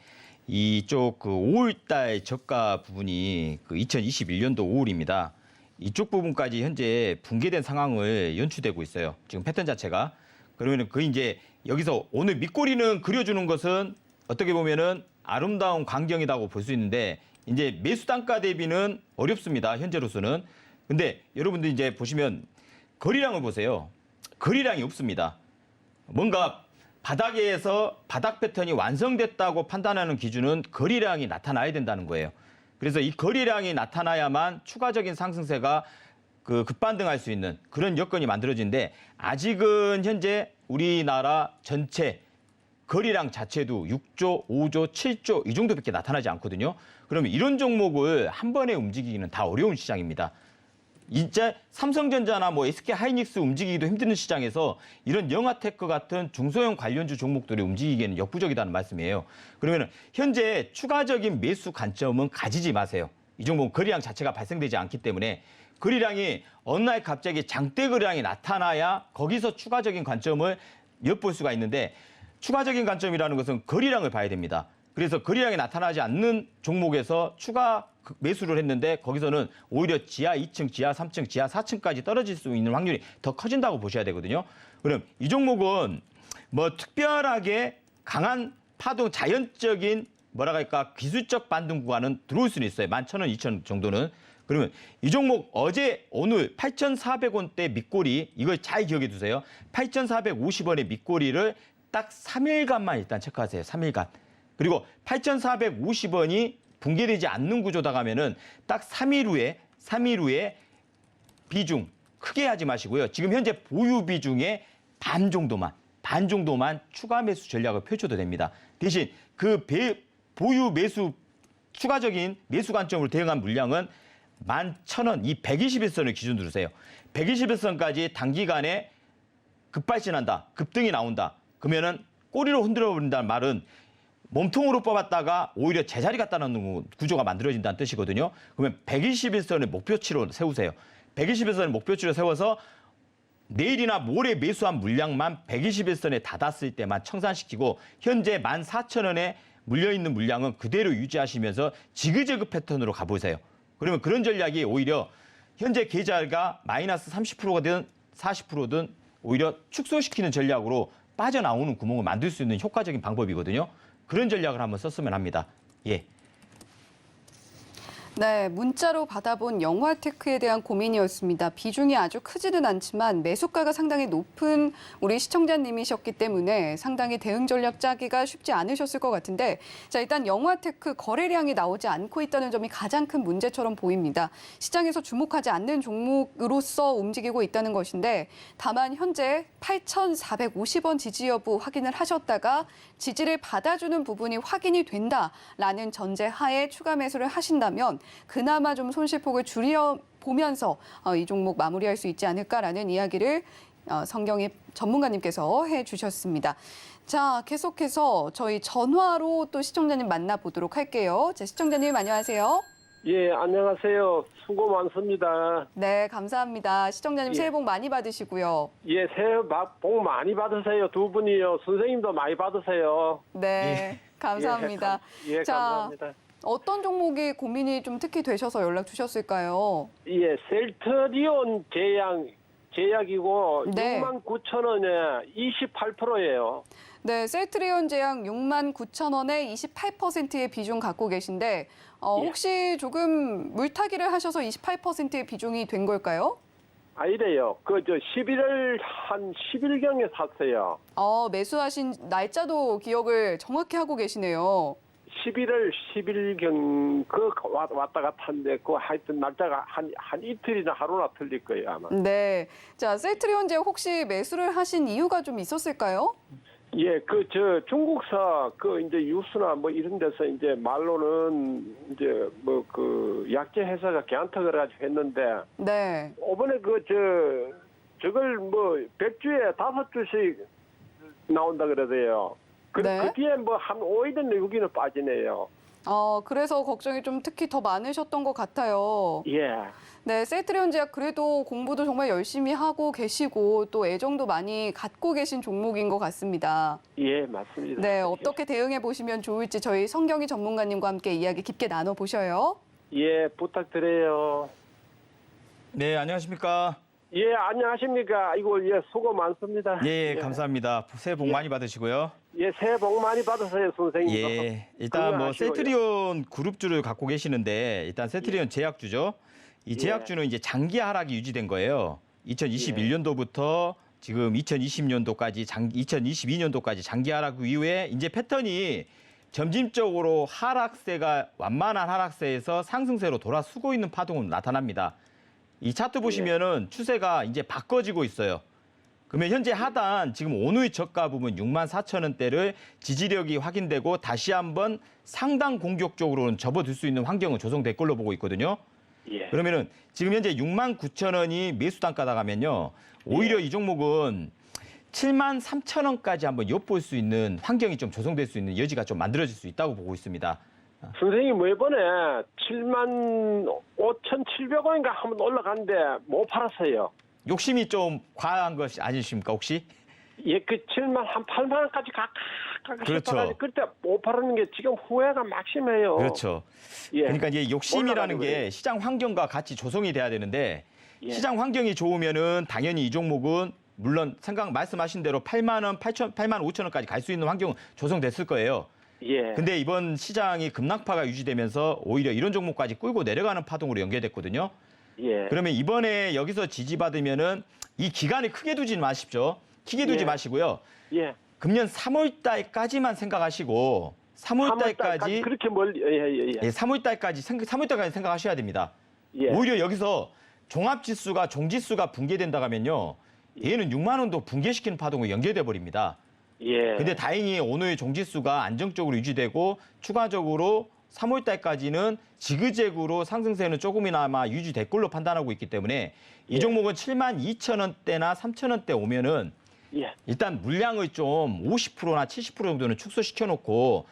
이쪽 그 5월달 저가 부분이 그 2021년도 5월입니다. 이쪽 부분까지 현재 붕괴된 상황을 연출되고 있어요. 지금 패턴 자체가. 그러면은 그 이제 여기서 오늘 밑꼬리는 그려주는 것은 어떻게 보면은 아름다운 광경이라고 볼 수 있는데 이제 매수 단가 대비는 어렵습니다. 현재로서는. 근데 여러분들 이제 보시면 거래량을 보세요. 거래량이 없습니다. 뭔가 바닥에서 바닥 패턴이 완성됐다고 판단하는 기준은 거래량이 나타나야 된다는 거예요. 그래서 이 거래량이 나타나야만 추가적인 상승세가 급반등할 수 있는 그런 여건이 만들어지는데 아직은 현재 우리나라 전체 거래량 자체도 6조, 5조, 7조 이 정도밖에 나타나지 않거든요. 그러면 이런 종목을 한 번에 움직이기는 다 어려운 시장입니다. 이제 삼성전자나 뭐 SK하이닉스 움직이기도 힘든 시장에서 이런 영화테크 같은 중소형 관련주 종목들이 움직이기에는 역부족이라는 말씀이에요. 그러면 현재 추가적인 매수 관점은 가지지 마세요. 이 종목은 거래량 자체가 발생되지 않기 때문에 거래량이 어느 날 갑자기 장대 거래량이 나타나야 거기서 추가적인 관점을 엿볼 수가 있는데 추가적인 관점이라는 것은 거래량을 봐야 됩니다. 그래서 거래량이 나타나지 않는 종목에서 추가 매수를 했는데 거기서는 오히려 지하 2층, 지하 3층, 지하 4층까지 떨어질 수 있는 확률이 더 커진다고 보셔야 되거든요. 그럼 이 종목은 뭐 특별하게 강한 파동, 자연적인 뭐라 할까 기술적 반등 구간은 들어올 수는 있어요. 11,000원, 2,000원 정도는. 그러면 이 종목 어제 오늘 8,400원대 밑꼬리 이걸 잘 기억해 두세요. 8,450원의 밑꼬리를 딱 3일간만 일단 체크하세요. 3일간. 그리고 8,450원이 붕괴되지 않는 구조다 가면은 딱 3일 후에 비중 크게 하지 마시고요. 지금 현재 보유 비중의 반 정도만 추가 매수 전략을 펼쳐도 됩니다. 대신 그 보유 매수 추가적인 매수 관점으로 대응한 물량은 11,000원, 이 121선을 기준 두세요. 121선까지 단기간에 급발진한다, 급등이 나온다. 그러면은 꼬리로 흔들어 버린다는 말은 몸통으로 뽑았다가 오히려 제자리 갖다 놓는 구조가 만들어진다는 뜻이거든요. 그러면 121선을 목표치로 세우세요. 121선을 목표치로 세워서 내일이나 모레 매수한 물량만 121선에 닿았을 때만 청산시키고 현재 14,000원에 물려있는 물량은 그대로 유지하시면서 지그재그 패턴으로 가보세요. 그러면 그런 전략이 오히려 현재 계좌가 마이너스 30%든 40%든 오히려 축소시키는 전략으로 빠져나오는 구멍을 만들 수 있는 효과적인 방법이거든요. 그런 전략을 한번 썼으면 합니다. 예. 네, 문자로 받아본 영화테크에 대한 고민이었습니다. 비중이 아주 크지는 않지만 매수가가 상당히 높은 우리 시청자님이셨기 때문에 상당히 대응 전략 짜기가 쉽지 않으셨을 것 같은데, 자, 일단 영화테크 거래량이 나오지 않고 있다는 점이 가장 큰 문제처럼 보입니다. 시장에서 주목하지 않는 종목으로서 움직이고 있다는 것인데, 다만 현재 8,450원 지지 여부 확인을 하셨다가 지지를 받아주는 부분이 확인이 된다라는 전제 하에 추가 매수를 하신다면 그나마 좀 손실폭을 줄여 보면서 이 종목 마무리할 수 있지 않을까라는 이야기를 성경희 전문가님께서 해주셨습니다. 자, 계속해서 저희 전화로 또 시청자님 만나보도록 할게요. 자, 시청자님 안녕하세요. 예, 안녕하세요. 수고 많습니다. 네, 감사합니다. 시청자님 예. 새해 복 많이 받으시고요. 예, 새해 복 많이 받으세요. 두 분이요. 선생님도 많이 받으세요. 네, 감사합니다. 예, 자, 감사합니다. 어떤 종목이 고민이 좀 특히 되셔서 연락 주셨을까요? 예, 셀트리온 제약이고 네. 69,000원에 28%예요. 네, 셀트리온 제약 69,000원에 28%의 비중 갖고 계신데 예. 혹시 조금 물타기를 하셔서 28%의 비중이 된 걸까요? 아니래요. 11월 한 10일경에 샀어요. 매수하신 날짜도 기억을 정확히 하고 계시네요. 11월 10일경 왔다 갔다 한데 하여튼 날짜가 한 이틀이나 하루나 틀릴 거예요, 아마. 네, 자, 셀트리온 제약 혹시 매수를 하신 이유가 좀 있었을까요? 예, 중국사, 이제 유수나 뭐 이런 데서 이제 말로는 이제 약재 회사가 개한턱을 가지고 했는데, 네. 이번에 저걸 100주에 5주씩 나온다 그러대요. 네. 그 뒤에 한 5일은 6일은 빠지네요. 그래서 걱정이 좀 특히 더 많으셨던 것 같아요. 예. 네, 셀트리온 제약 그래도 공부도 정말 열심히 하고 계시고 또 애정도 많이 갖고 계신 종목인 것 같습니다. 예, 맞습니다. 네, 어떻게 대응해 보시면 좋을지 저희 성경희 전문가님과 함께 이야기 깊게 나눠보셔요. 예, 부탁드려요. 네, 안녕하십니까? 예, 안녕하십니까. 아이고, 예, 수고 많습니다. 예, 감사합니다. 새해 복 많이 받으시고요. 예, 새해 복 많이 받으세요, 선생님. 예, 일단 건강하시고요. 셀트리온 그룹주를 갖고 계시는데 일단 셀트리온 제약주죠. 이 제약주는 이제 장기 하락이 유지된 거예요. 2021년도부터 지금 2020년도까지 2022년도까지 장기 하락 이후에 이제 패턴이 점진적으로 하락세가 완만한 하락세에서 상승세로 돌아서고 있는 파동은 나타납니다. 이 차트 보시면은 추세가 이제 바꿔지고 있어요. 그러면 현재 하단 지금 오늘 저가 부분 64,000원대를 지지력이 확인되고 다시 한번 상당 공격적으로는 접어들 수 있는 환경은 조성될 걸로 보고 있거든요. 예. 그러면은 지금 현재 69,000원이 매수 단가다 가면요. 오히려 이 종목은 73,000원까지 한번 엿볼 수 있는 환경이 좀 조성될 수 있는 여지가 좀 만들어질 수 있다고 보고 있습니다. 선생님, 이번에 75,700원인가 한번 올라갔는데 못 팔았어요. 욕심이 좀 과한 것이 아니십니까 혹시? 예, 8만 원까지 그렇죠. 그때 못 팔았는 게 지금 후회가 막심해요. 그렇죠. 예. 그러니까 이제 욕심이라는 올라가는 게 거예요. 시장 환경과 같이 조성이 돼야 되는데 예. 시장 환경이 좋으면은 당연히 이 종목은 물론 말씀하신 대로 8만 원, 8만 5천 원까지 갈 수 있는 환경은 조성됐을 거예요. 예. 근데 이번 시장이 급락파가 유지되면서 오히려 이런 종목까지 끌고 내려가는 파동으로 연결됐거든요. 예. 그러면 이번에 여기서 지지받으면은 이 기간을 크게 두지 마십시오. 크게 두지 예. 마시고요. 예. 금년 3월 달까지만 생각하시고 3월 달까지 그렇게 멀리 예. 3월 달까지 생각하셔야 됩니다. 예. 오히려 여기서 종합지수가 종지수가 붕괴된다 하면요. 얘는 6만 원도 붕괴시키는 파동으로 연결돼 버립니다. 예. 근데 다행히 오늘 종지수가 안정적으로 유지되고 추가적으로 3월 달까지는 지그재그로 상승세는 조금이나마 유지될 걸로 판단하고 있기 때문에 이 예. 종목은 72,000원대나 3,000원대 오면은 예. 일단 물량을 좀 50%나 70% 정도는 축소시켜 놓고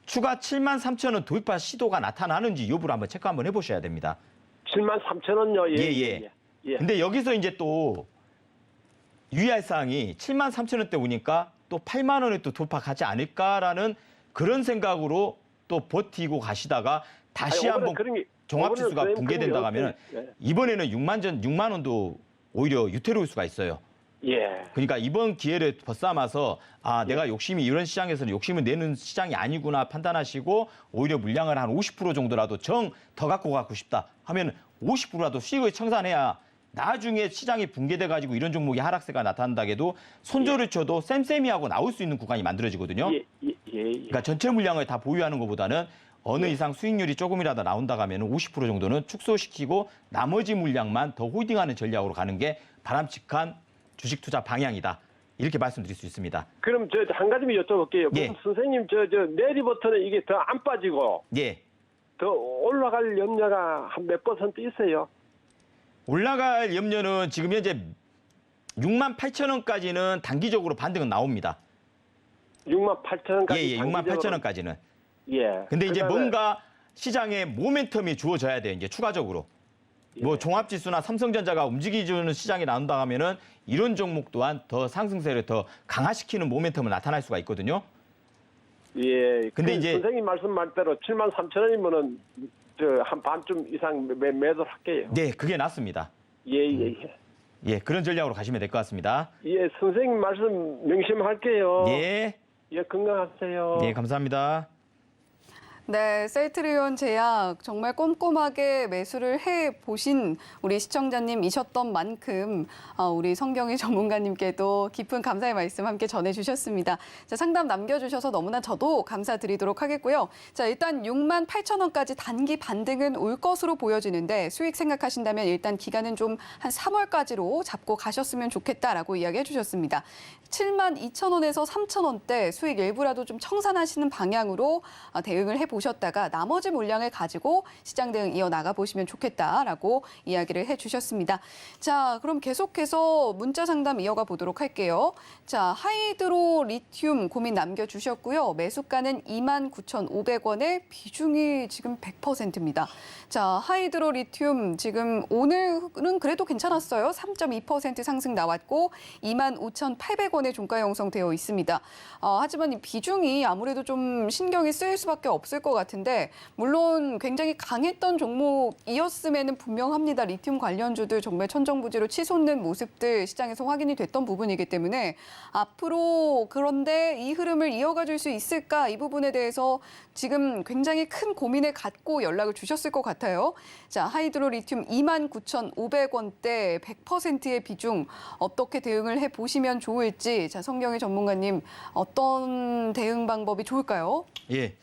추가 73,000원 도입할 시도가 나타나는지 여부를 한번 체크 한번 해보셔야 됩니다. 73,000원요. 예. 근데 여기서 이제 또 유의할 사항이 73,000원대 오니까 또 8만 원에 또 돌파하지 않을까라는 그런 생각으로 또 버티고 가시다가 다시 한번 종합지수가 붕괴된다 하면 이번에는 6만 원도 오히려 유태로울 수가 있어요. 예. 그러니까 이번 기회를 벗삼아서 내가 욕심이 이런 시장에서는 욕심을 내는 시장이 아니구나 판단하시고 오히려 물량을 한 50% 정도라도 더 갖고 가고 싶다 하면 50%라도 수익을 청산해야 나중에 시장이 붕괴돼 가지고 이런 종목이 하락세가 나타난다 해도 손절을 쳐도 쌤쌤이하고 나올 수 있는 구간이 만들어지거든요. 예. 그러니까 전체 물량을 다 보유하는 것보다는 어느 이상 수익률이 조금이라도 나온다 하면 50% 정도는 축소시키고 나머지 물량만 더 홀딩하는 전략으로 가는 게 바람직한 주식 투자 방향이다. 이렇게 말씀드릴 수 있습니다. 그럼 저 한 가지만 여쭤볼게요. 예. 그럼 선생님 저 내일부터는 이게 더 안 빠지고 예. 더 올라갈 염려가 한 몇 % 있어요? 올라갈 염려는 지금 현재 68,000원까지는 단기적으로 반등은 나옵니다. 68,000원까지. 예, 68,000원까지는. 예. 근데 이제 그다음에 뭔가 시장에 모멘텀이 주어져야 돼요. 이제 추가적으로. 뭐 종합지수나 삼성전자가 움직이주는 시장이 나온다 하면은 이런 종목 또한 더 상승세를 더 강화시키는 모멘텀은 나타날 수가 있거든요. 예. 근데 이제 선생님 말씀말대로 73,000원이면은 저 한 반쯤 이상 매도를 할게요. 네, 그게 낫습니다. 예. 예, 그런 전략으로 가시면 될 것 같습니다. 예, 선생님 말씀 명심할게요. 예. 예, 건강하세요. 예, 감사합니다. 네, 셀트리온 제약 정말 꼼꼼하게 매수를 해보신 우리 시청자님이셨던 만큼 우리 성경희 전문가님께도 깊은 감사의 말씀 함께 전해주셨습니다. 자, 상담 남겨주셔서 너무나 저도 감사드리도록 하겠고요. 자, 일단 68,000원까지 단기 반등은 올 것으로 보여지는데 수익 생각하신다면 일단 기간은 좀 한 3월까지로 잡고 가셨으면 좋겠다라고 이야기해 주셨습니다. 72,000원에서 3,000원대 수익 일부라도 좀 청산하시는 방향으로 대응을 해보셨다가 나머지 물량을 가지고 시장 대응 이어나가 보시면 좋겠다라고 이야기를 해주셨습니다. 자, 그럼 계속해서 문자 상담 이어가 보도록 할게요. 자, 하이드로 리튬 고민 남겨주셨고요. 매수가는 29,500원에 비중이 지금 100%입니다. 자, 하이드로 리튬 지금 오늘은 그래도 괜찮았어요. 3.2% 상승 나왔고 25,800원에 종가 형성되어 있습니다. 하지만 이 비중이 아무래도 좀 신경이 쓰일 수밖에 없을 것 같은데 물론 굉장히 강했던 종목이었음에는 분명합니다. 리튬 관련주들 정말 천정부지로 치솟는 모습들 시장에서 확인이 됐던 부분이기 때문에 앞으로 그런데 이 흐름을 이어가 줄 수 있을까 이 부분에 대해서 지금 굉장히 큰 고민을 갖고 연락을 주셨을 것 같아요. 자, 하이드로 리튬 29,500원대 100%의 비중 어떻게 대응을 해보시면 좋을지 자, 성경희 전문가님 어떤 대응 방법이 좋을까요? 예.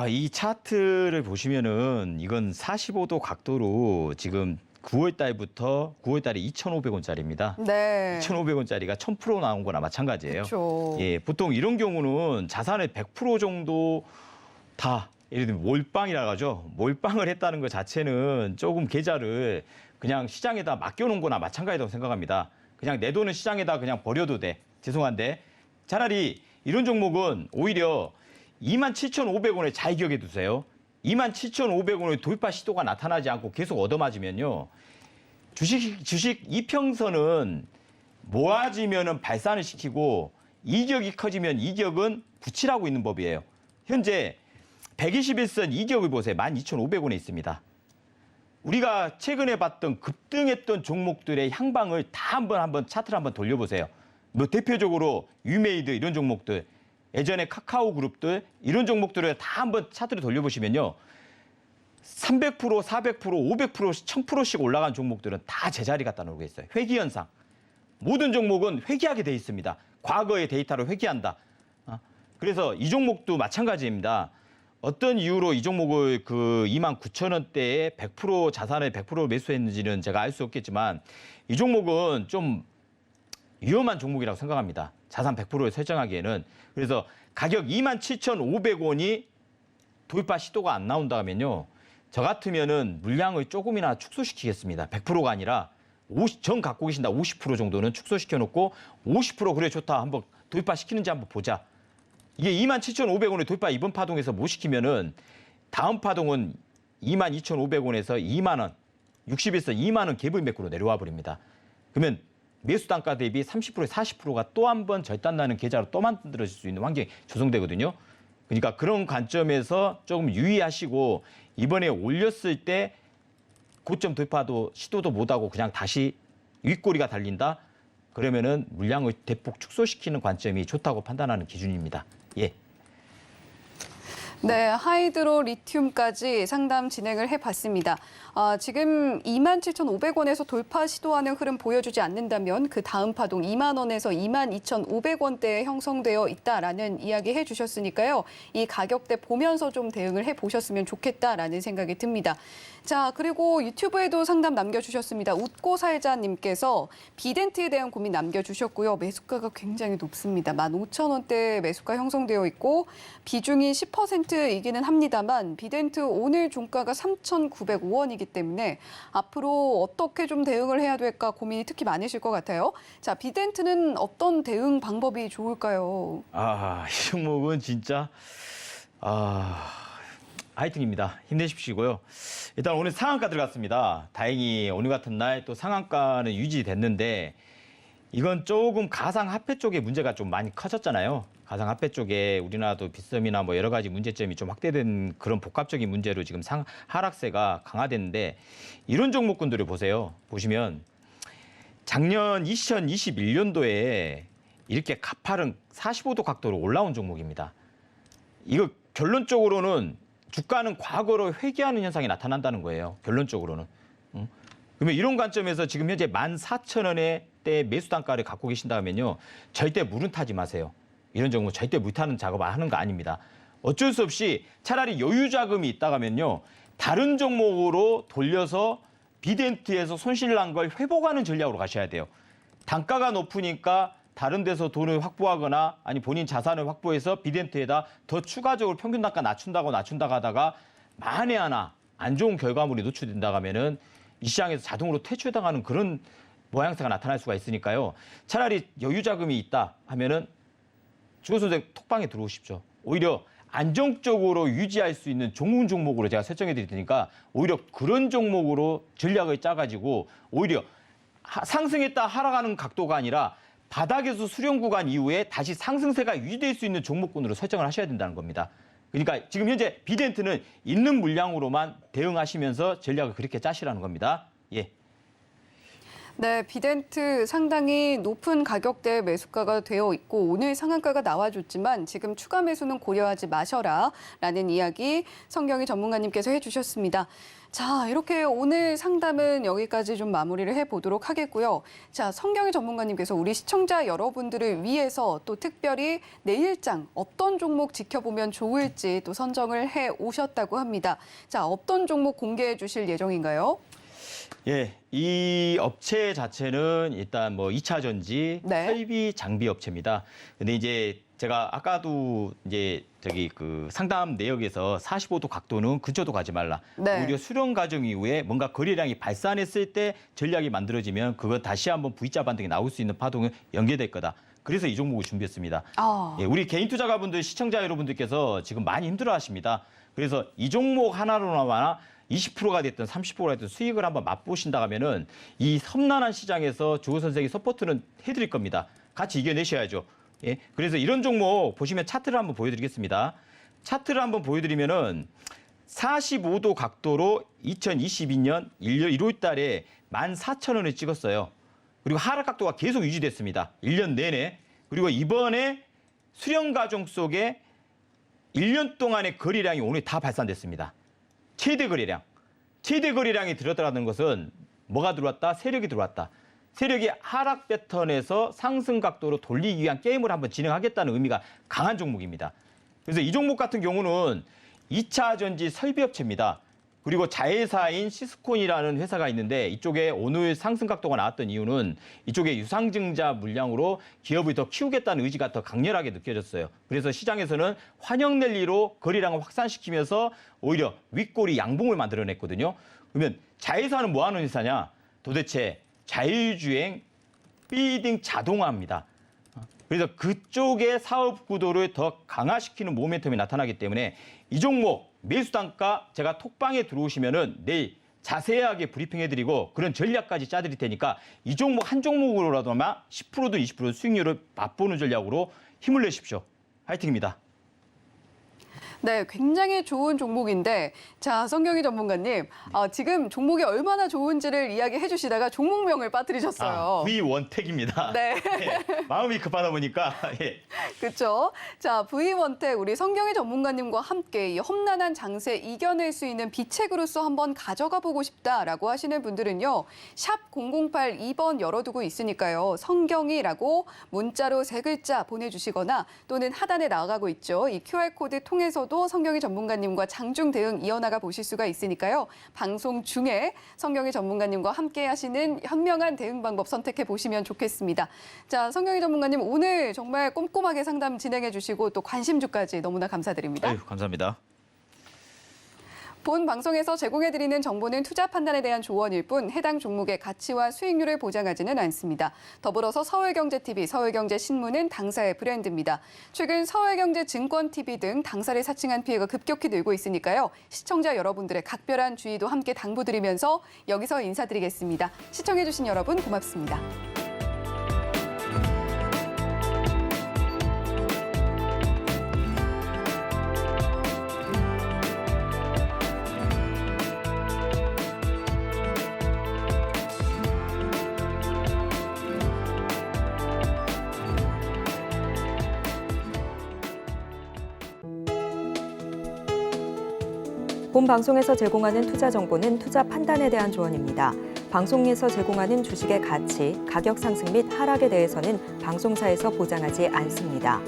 이 차트를 보시면은 이건 45도 각도로 지금 9월 달부터 9월 달에 2,500원짜리입니다. 네. 2,500원짜리가 1,000% 나온 거나 마찬가지예요. 그렇죠. 예, 보통 이런 경우는 자산의 100% 정도 다 예를 들면 몰빵이라고 하죠. 몰빵을 했다는 것 자체는 조금 계좌를 그냥 시장에다 맡겨놓은 거나 마찬가지라고 생각합니다. 그냥 내 돈은 시장에다 그냥 버려도 돼. 죄송한데 차라리 이런 종목은 오히려 27,500원을 잘 기억해 두세요. 27,500원의 돌파 시도가 나타나지 않고 계속 얻어맞으면요. 주식 이평선은 모아지면은 발산을 시키고 이격이 커지면 이격은 붙이라고 있는 법이에요. 현재 121선 이격을 보세요. 12,500원에 있습니다. 우리가 최근에 봤던 급등했던 종목들의 향방을 다 한번 차트를 한번 돌려보세요. 뭐 대표적으로 유메이드 이런 종목들, 예전에 카카오 그룹들 이런 종목들을 다 한번 차트를 돌려보시면요. 300%, 400%, 500%, 1000%씩 올라간 종목들은 다 제자리 갖다 놓고 있어요. 회귀 현상. 모든 종목은 회귀하게 돼 있습니다. 과거의 데이터를 회귀한다. 그래서 이 종목도 마찬가지입니다. 어떤 이유로 이 종목을 그 29,000원대에 100% 자산을 100% 매수했는지는 제가 알 수 없겠지만 이 종목은 좀 위험한 종목이라고 생각합니다. 자산 100%를 설정하기에는. 그래서 가격 27,500원이 돌파 시도가 안 나온다 하면요. 저 같으면은 물량을 조금이나 축소시키겠습니다. 100%가 아니라 전 갖고 계신다 50% 정도는 축소시켜 놓고 50% 그래 좋다 한번 돌파시키는지 한번 보자. 이게 27,500원을 돌파 이번 파동에서 못 시키면은 다음 파동은 22,500원에서 2만 원, 60에서 2만 원 개불 매크로 내려와 버립니다. 그러면 매수 단가 대비 30%, 40%가 또 한 번 절단나는 계좌로 또 만들어질 수 있는 환경이 조성되거든요. 그러니까 그런 관점에서 조금 유의하시고 이번에 올렸을 때 고점 돌파도 시도도 못하고 그냥 다시 윗꼬리가 달린다. 그러면은 물량을 대폭 축소시키는 관점이 좋다고 판단하는 기준입니다. 예. 네, 하이드로 리튬까지 상담 진행을 해봤습니다. 지금 27,500원에서 돌파 시도하는 흐름 보여주지 않는다면 그 다음 파동 2만 원에서 22,500원대에 형성되어 있다라는 이야기 해주셨으니까요. 이 가격대 보면서 좀 대응을 해보셨으면 좋겠다라는 생각이 듭니다. 자, 그리고 유튜브에도 상담 남겨주셨습니다. 웃고 살자님께서 비덴트에 대한 고민 남겨주셨고요. 매수가가 굉장히 높습니다. 15,000원대 매수가 형성되어 있고 비중이 10%이기는 합니다만 비덴트 오늘 종가가 3,905원이기 때문에 앞으로 어떻게 좀 대응을 해야 될까 고민이 특히 많으실 것 같아요. 자, 비덴트는 어떤 대응 방법이 좋을까요? 이 종목은 진짜 화이팅입니다. 힘내십시오고요. 일단 오늘 상한가 들어갔습니다. 다행히 오늘 같은 날 또 상한가는 유지됐는데 이건 조금 가상화폐 쪽에 문제가 좀 많이 커졌잖아요. 가상화폐 쪽에 우리나라도 빗썸이나 뭐 여러 가지 문제점이 좀 확대된 그런 복합적인 문제로 지금 하락세가 강화됐는데 이런 종목군들을 보세요. 보시면 작년 2021년도에 이렇게 가파른 45도 각도로 올라온 종목입니다. 이거 결론적으로는 주가는 과거로 회귀하는 현상이 나타난다는 거예요. 결론적으로는. 그러면 이런 관점에서 지금 현재 14,000원의 때 매수 단가를 갖고 계신다면요. 절대 물은 타지 마세요. 이런 종목 절대 물 타는 작업을 하는 거 아닙니다. 어쩔 수 없이 차라리 여유 자금이 있다가면요. 다른 종목으로 돌려서 비덴트에서 손실 난 걸 회복하는 전략으로 가셔야 돼요. 단가가 높으니까 다른 데서 돈을 확보하거나 아니 본인 자산을 확보해서 비덴트에다 더 추가적으로 평균 단가 낮춘다고 하다가 만에 하나 안 좋은 결과물이 노출된다고 하면은 이 시장에서 자동으로 퇴출당하는 그런 모양새가 나타날 수가 있으니까요. 차라리 여유 자금이 있다 하면은 주거선생 톡방에 들어오십시오. 오히려 안정적으로 유지할 수 있는 좋은 종목으로 제가 설정해 드릴 테니까 오히려 그런 종목으로 전략을 짜가지고 오히려 상승했다 하락하는 각도가 아니라 바닥에서 수렴 구간 이후에 다시 상승세가 유지될 수 있는 종목군으로 설정을 하셔야 된다는 겁니다. 그러니까 지금 현재 비덴트는 있는 물량으로만 대응하시면서 전략을 그렇게 짜시라는 겁니다. 예. 네, 비덴트 상당히 높은 가격대 매수가가 되어 있고 오늘 상한가가 나와줬지만 지금 추가 매수는 고려하지 마셔라라는 이야기 성경희 전문가님께서 해주셨습니다. 자, 이렇게 오늘 상담은 여기까지 좀 마무리를 해보도록 하겠고요. 자, 성경희 전문가님께서 우리 시청자 여러분들을 위해서 또 특별히 내일장 어떤 종목 지켜보면 좋을지 또 선정을 해 오셨다고 합니다. 자, 어떤 종목 공개해 주실 예정인가요? 예, 이 업체 자체는 일단 뭐 2차 전지 네. 설비 장비 업체입니다. 근데 이제 제가 아까도 이제 그 상담 내역에서 45도 각도는 근처도 가지 말라. 네. 오히려 수렴 과정 이후에 뭔가 거래량이 발산했을 때 전략이 만들어지면 그거 다시 한번 V자 반등이 나올 수 있는 파동이 연계될 거다. 그래서 이 종목을 준비했습니다. 예, 우리 개인 투자가분들, 시청자 여러분들께서 지금 많이 힘들어하십니다. 그래서 이 종목 하나로나마 20%가 됐든 30%가 됐든 수익을 한번 맛보신다 하면은 이 험난한 시장에서 조우 선생이 서포트는 해드릴 겁니다. 같이 이겨내셔야죠. 예, 그래서 이런 종목 보시면 차트를 한번 보여드리겠습니다. 차트를 한번 보여드리면은 45도 각도로 2022년 1월 달에 14,000원을 찍었어요. 그리고 하락 각도가 계속 유지됐습니다. 1년 내내. 그리고 이번에 수렴 과정 속에 1년 동안의 거래량이 오늘 다 발산됐습니다. 최대 거래량이 들어왔다는 것은 뭐가 들어왔다? 세력이 들어왔다. 세력이 하락 패턴에서 상승 각도로 돌리기 위한 게임을 한번 진행하겠다는 의미가 강한 종목입니다. 그래서 이 종목 같은 경우는 2차 전지 설비업체입니다. 그리고 자회사인 시스콘이라는 회사가 있는데 이쪽에 오늘 상승 각도가 나왔던 이유는 이쪽에 유상증자 물량으로 기업을 더 키우겠다는 의지가 더 강렬하게 느껴졌어요. 그래서 시장에서는 환영 랠리로 거래량을 확산시키면서 오히려 윗꼬리 양봉을 만들어냈거든요. 그러면 자회사는 뭐 하는 회사냐? 도대체 자율주행 피딩 자동화입니다. 그래서 그쪽의 사업 구도를 더 강화시키는 모멘텀이 나타나기 때문에 이 종목 매수 단가 제가 톡방에 들어오시면은 내일 자세하게 브리핑해드리고 그런 전략까지 짜드릴 테니까 이 종목 한 종목으로라도만 10%든 20% 수익률을 맛보는 전략으로 힘을 내십시오. 화이팅입니다. 네, 굉장히 좋은 종목인데 자, 성경희 전문가님 지금 종목이 얼마나 좋은지를 이야기해 주시다가 종목명을 빠뜨리셨어요. V원택입니다. 네. 예, 마음이 급하다 보니까 예. 그렇죠. 자, V원택 우리 성경희 전문가님과 함께 이 험난한 장세 이겨낼 수 있는 비책으로서 한번 가져가 보고 싶다라고 하시는 분들은요. 샵 0082번 열어두고 있으니까요. 성경희라고 문자로 3글자 보내주시거나 또는 하단에 나가고 있죠. 이 QR코드 통해서도 성경희 전문가님과 장중 대응 이어나가 보실 수가 있으니까요. 방송 중에 성경희 전문가님과 함께 하시는 현명한 대응 방법 선택해 보시면 좋겠습니다. 자, 성경희 전문가님 오늘 정말 꼼꼼하게 상담 진행해 주시고 또 관심주까지 너무나 감사드립니다. 아유, 감사합니다. 본 방송에서 제공해드리는 정보는 투자 판단에 대한 조언일 뿐 해당 종목의 가치와 수익률을 보장하지는 않습니다. 더불어서 서울경제TV, 서울경제신문은 당사의 브랜드입니다. 최근 서울경제증권TV 등 당사를 사칭한 피해가 급격히 늘고 있으니까요. 시청자 여러분들의 각별한 주의도 함께 당부드리면서 여기서 인사드리겠습니다. 시청해주신 여러분 고맙습니다. 본 방송에서 제공하는 투자 정보는 투자 판단에 대한 조언입니다. 방송에서 제공하는 주식의 가치, 가격 상승 및 하락에 대해서는 방송사에서 보장하지 않습니다.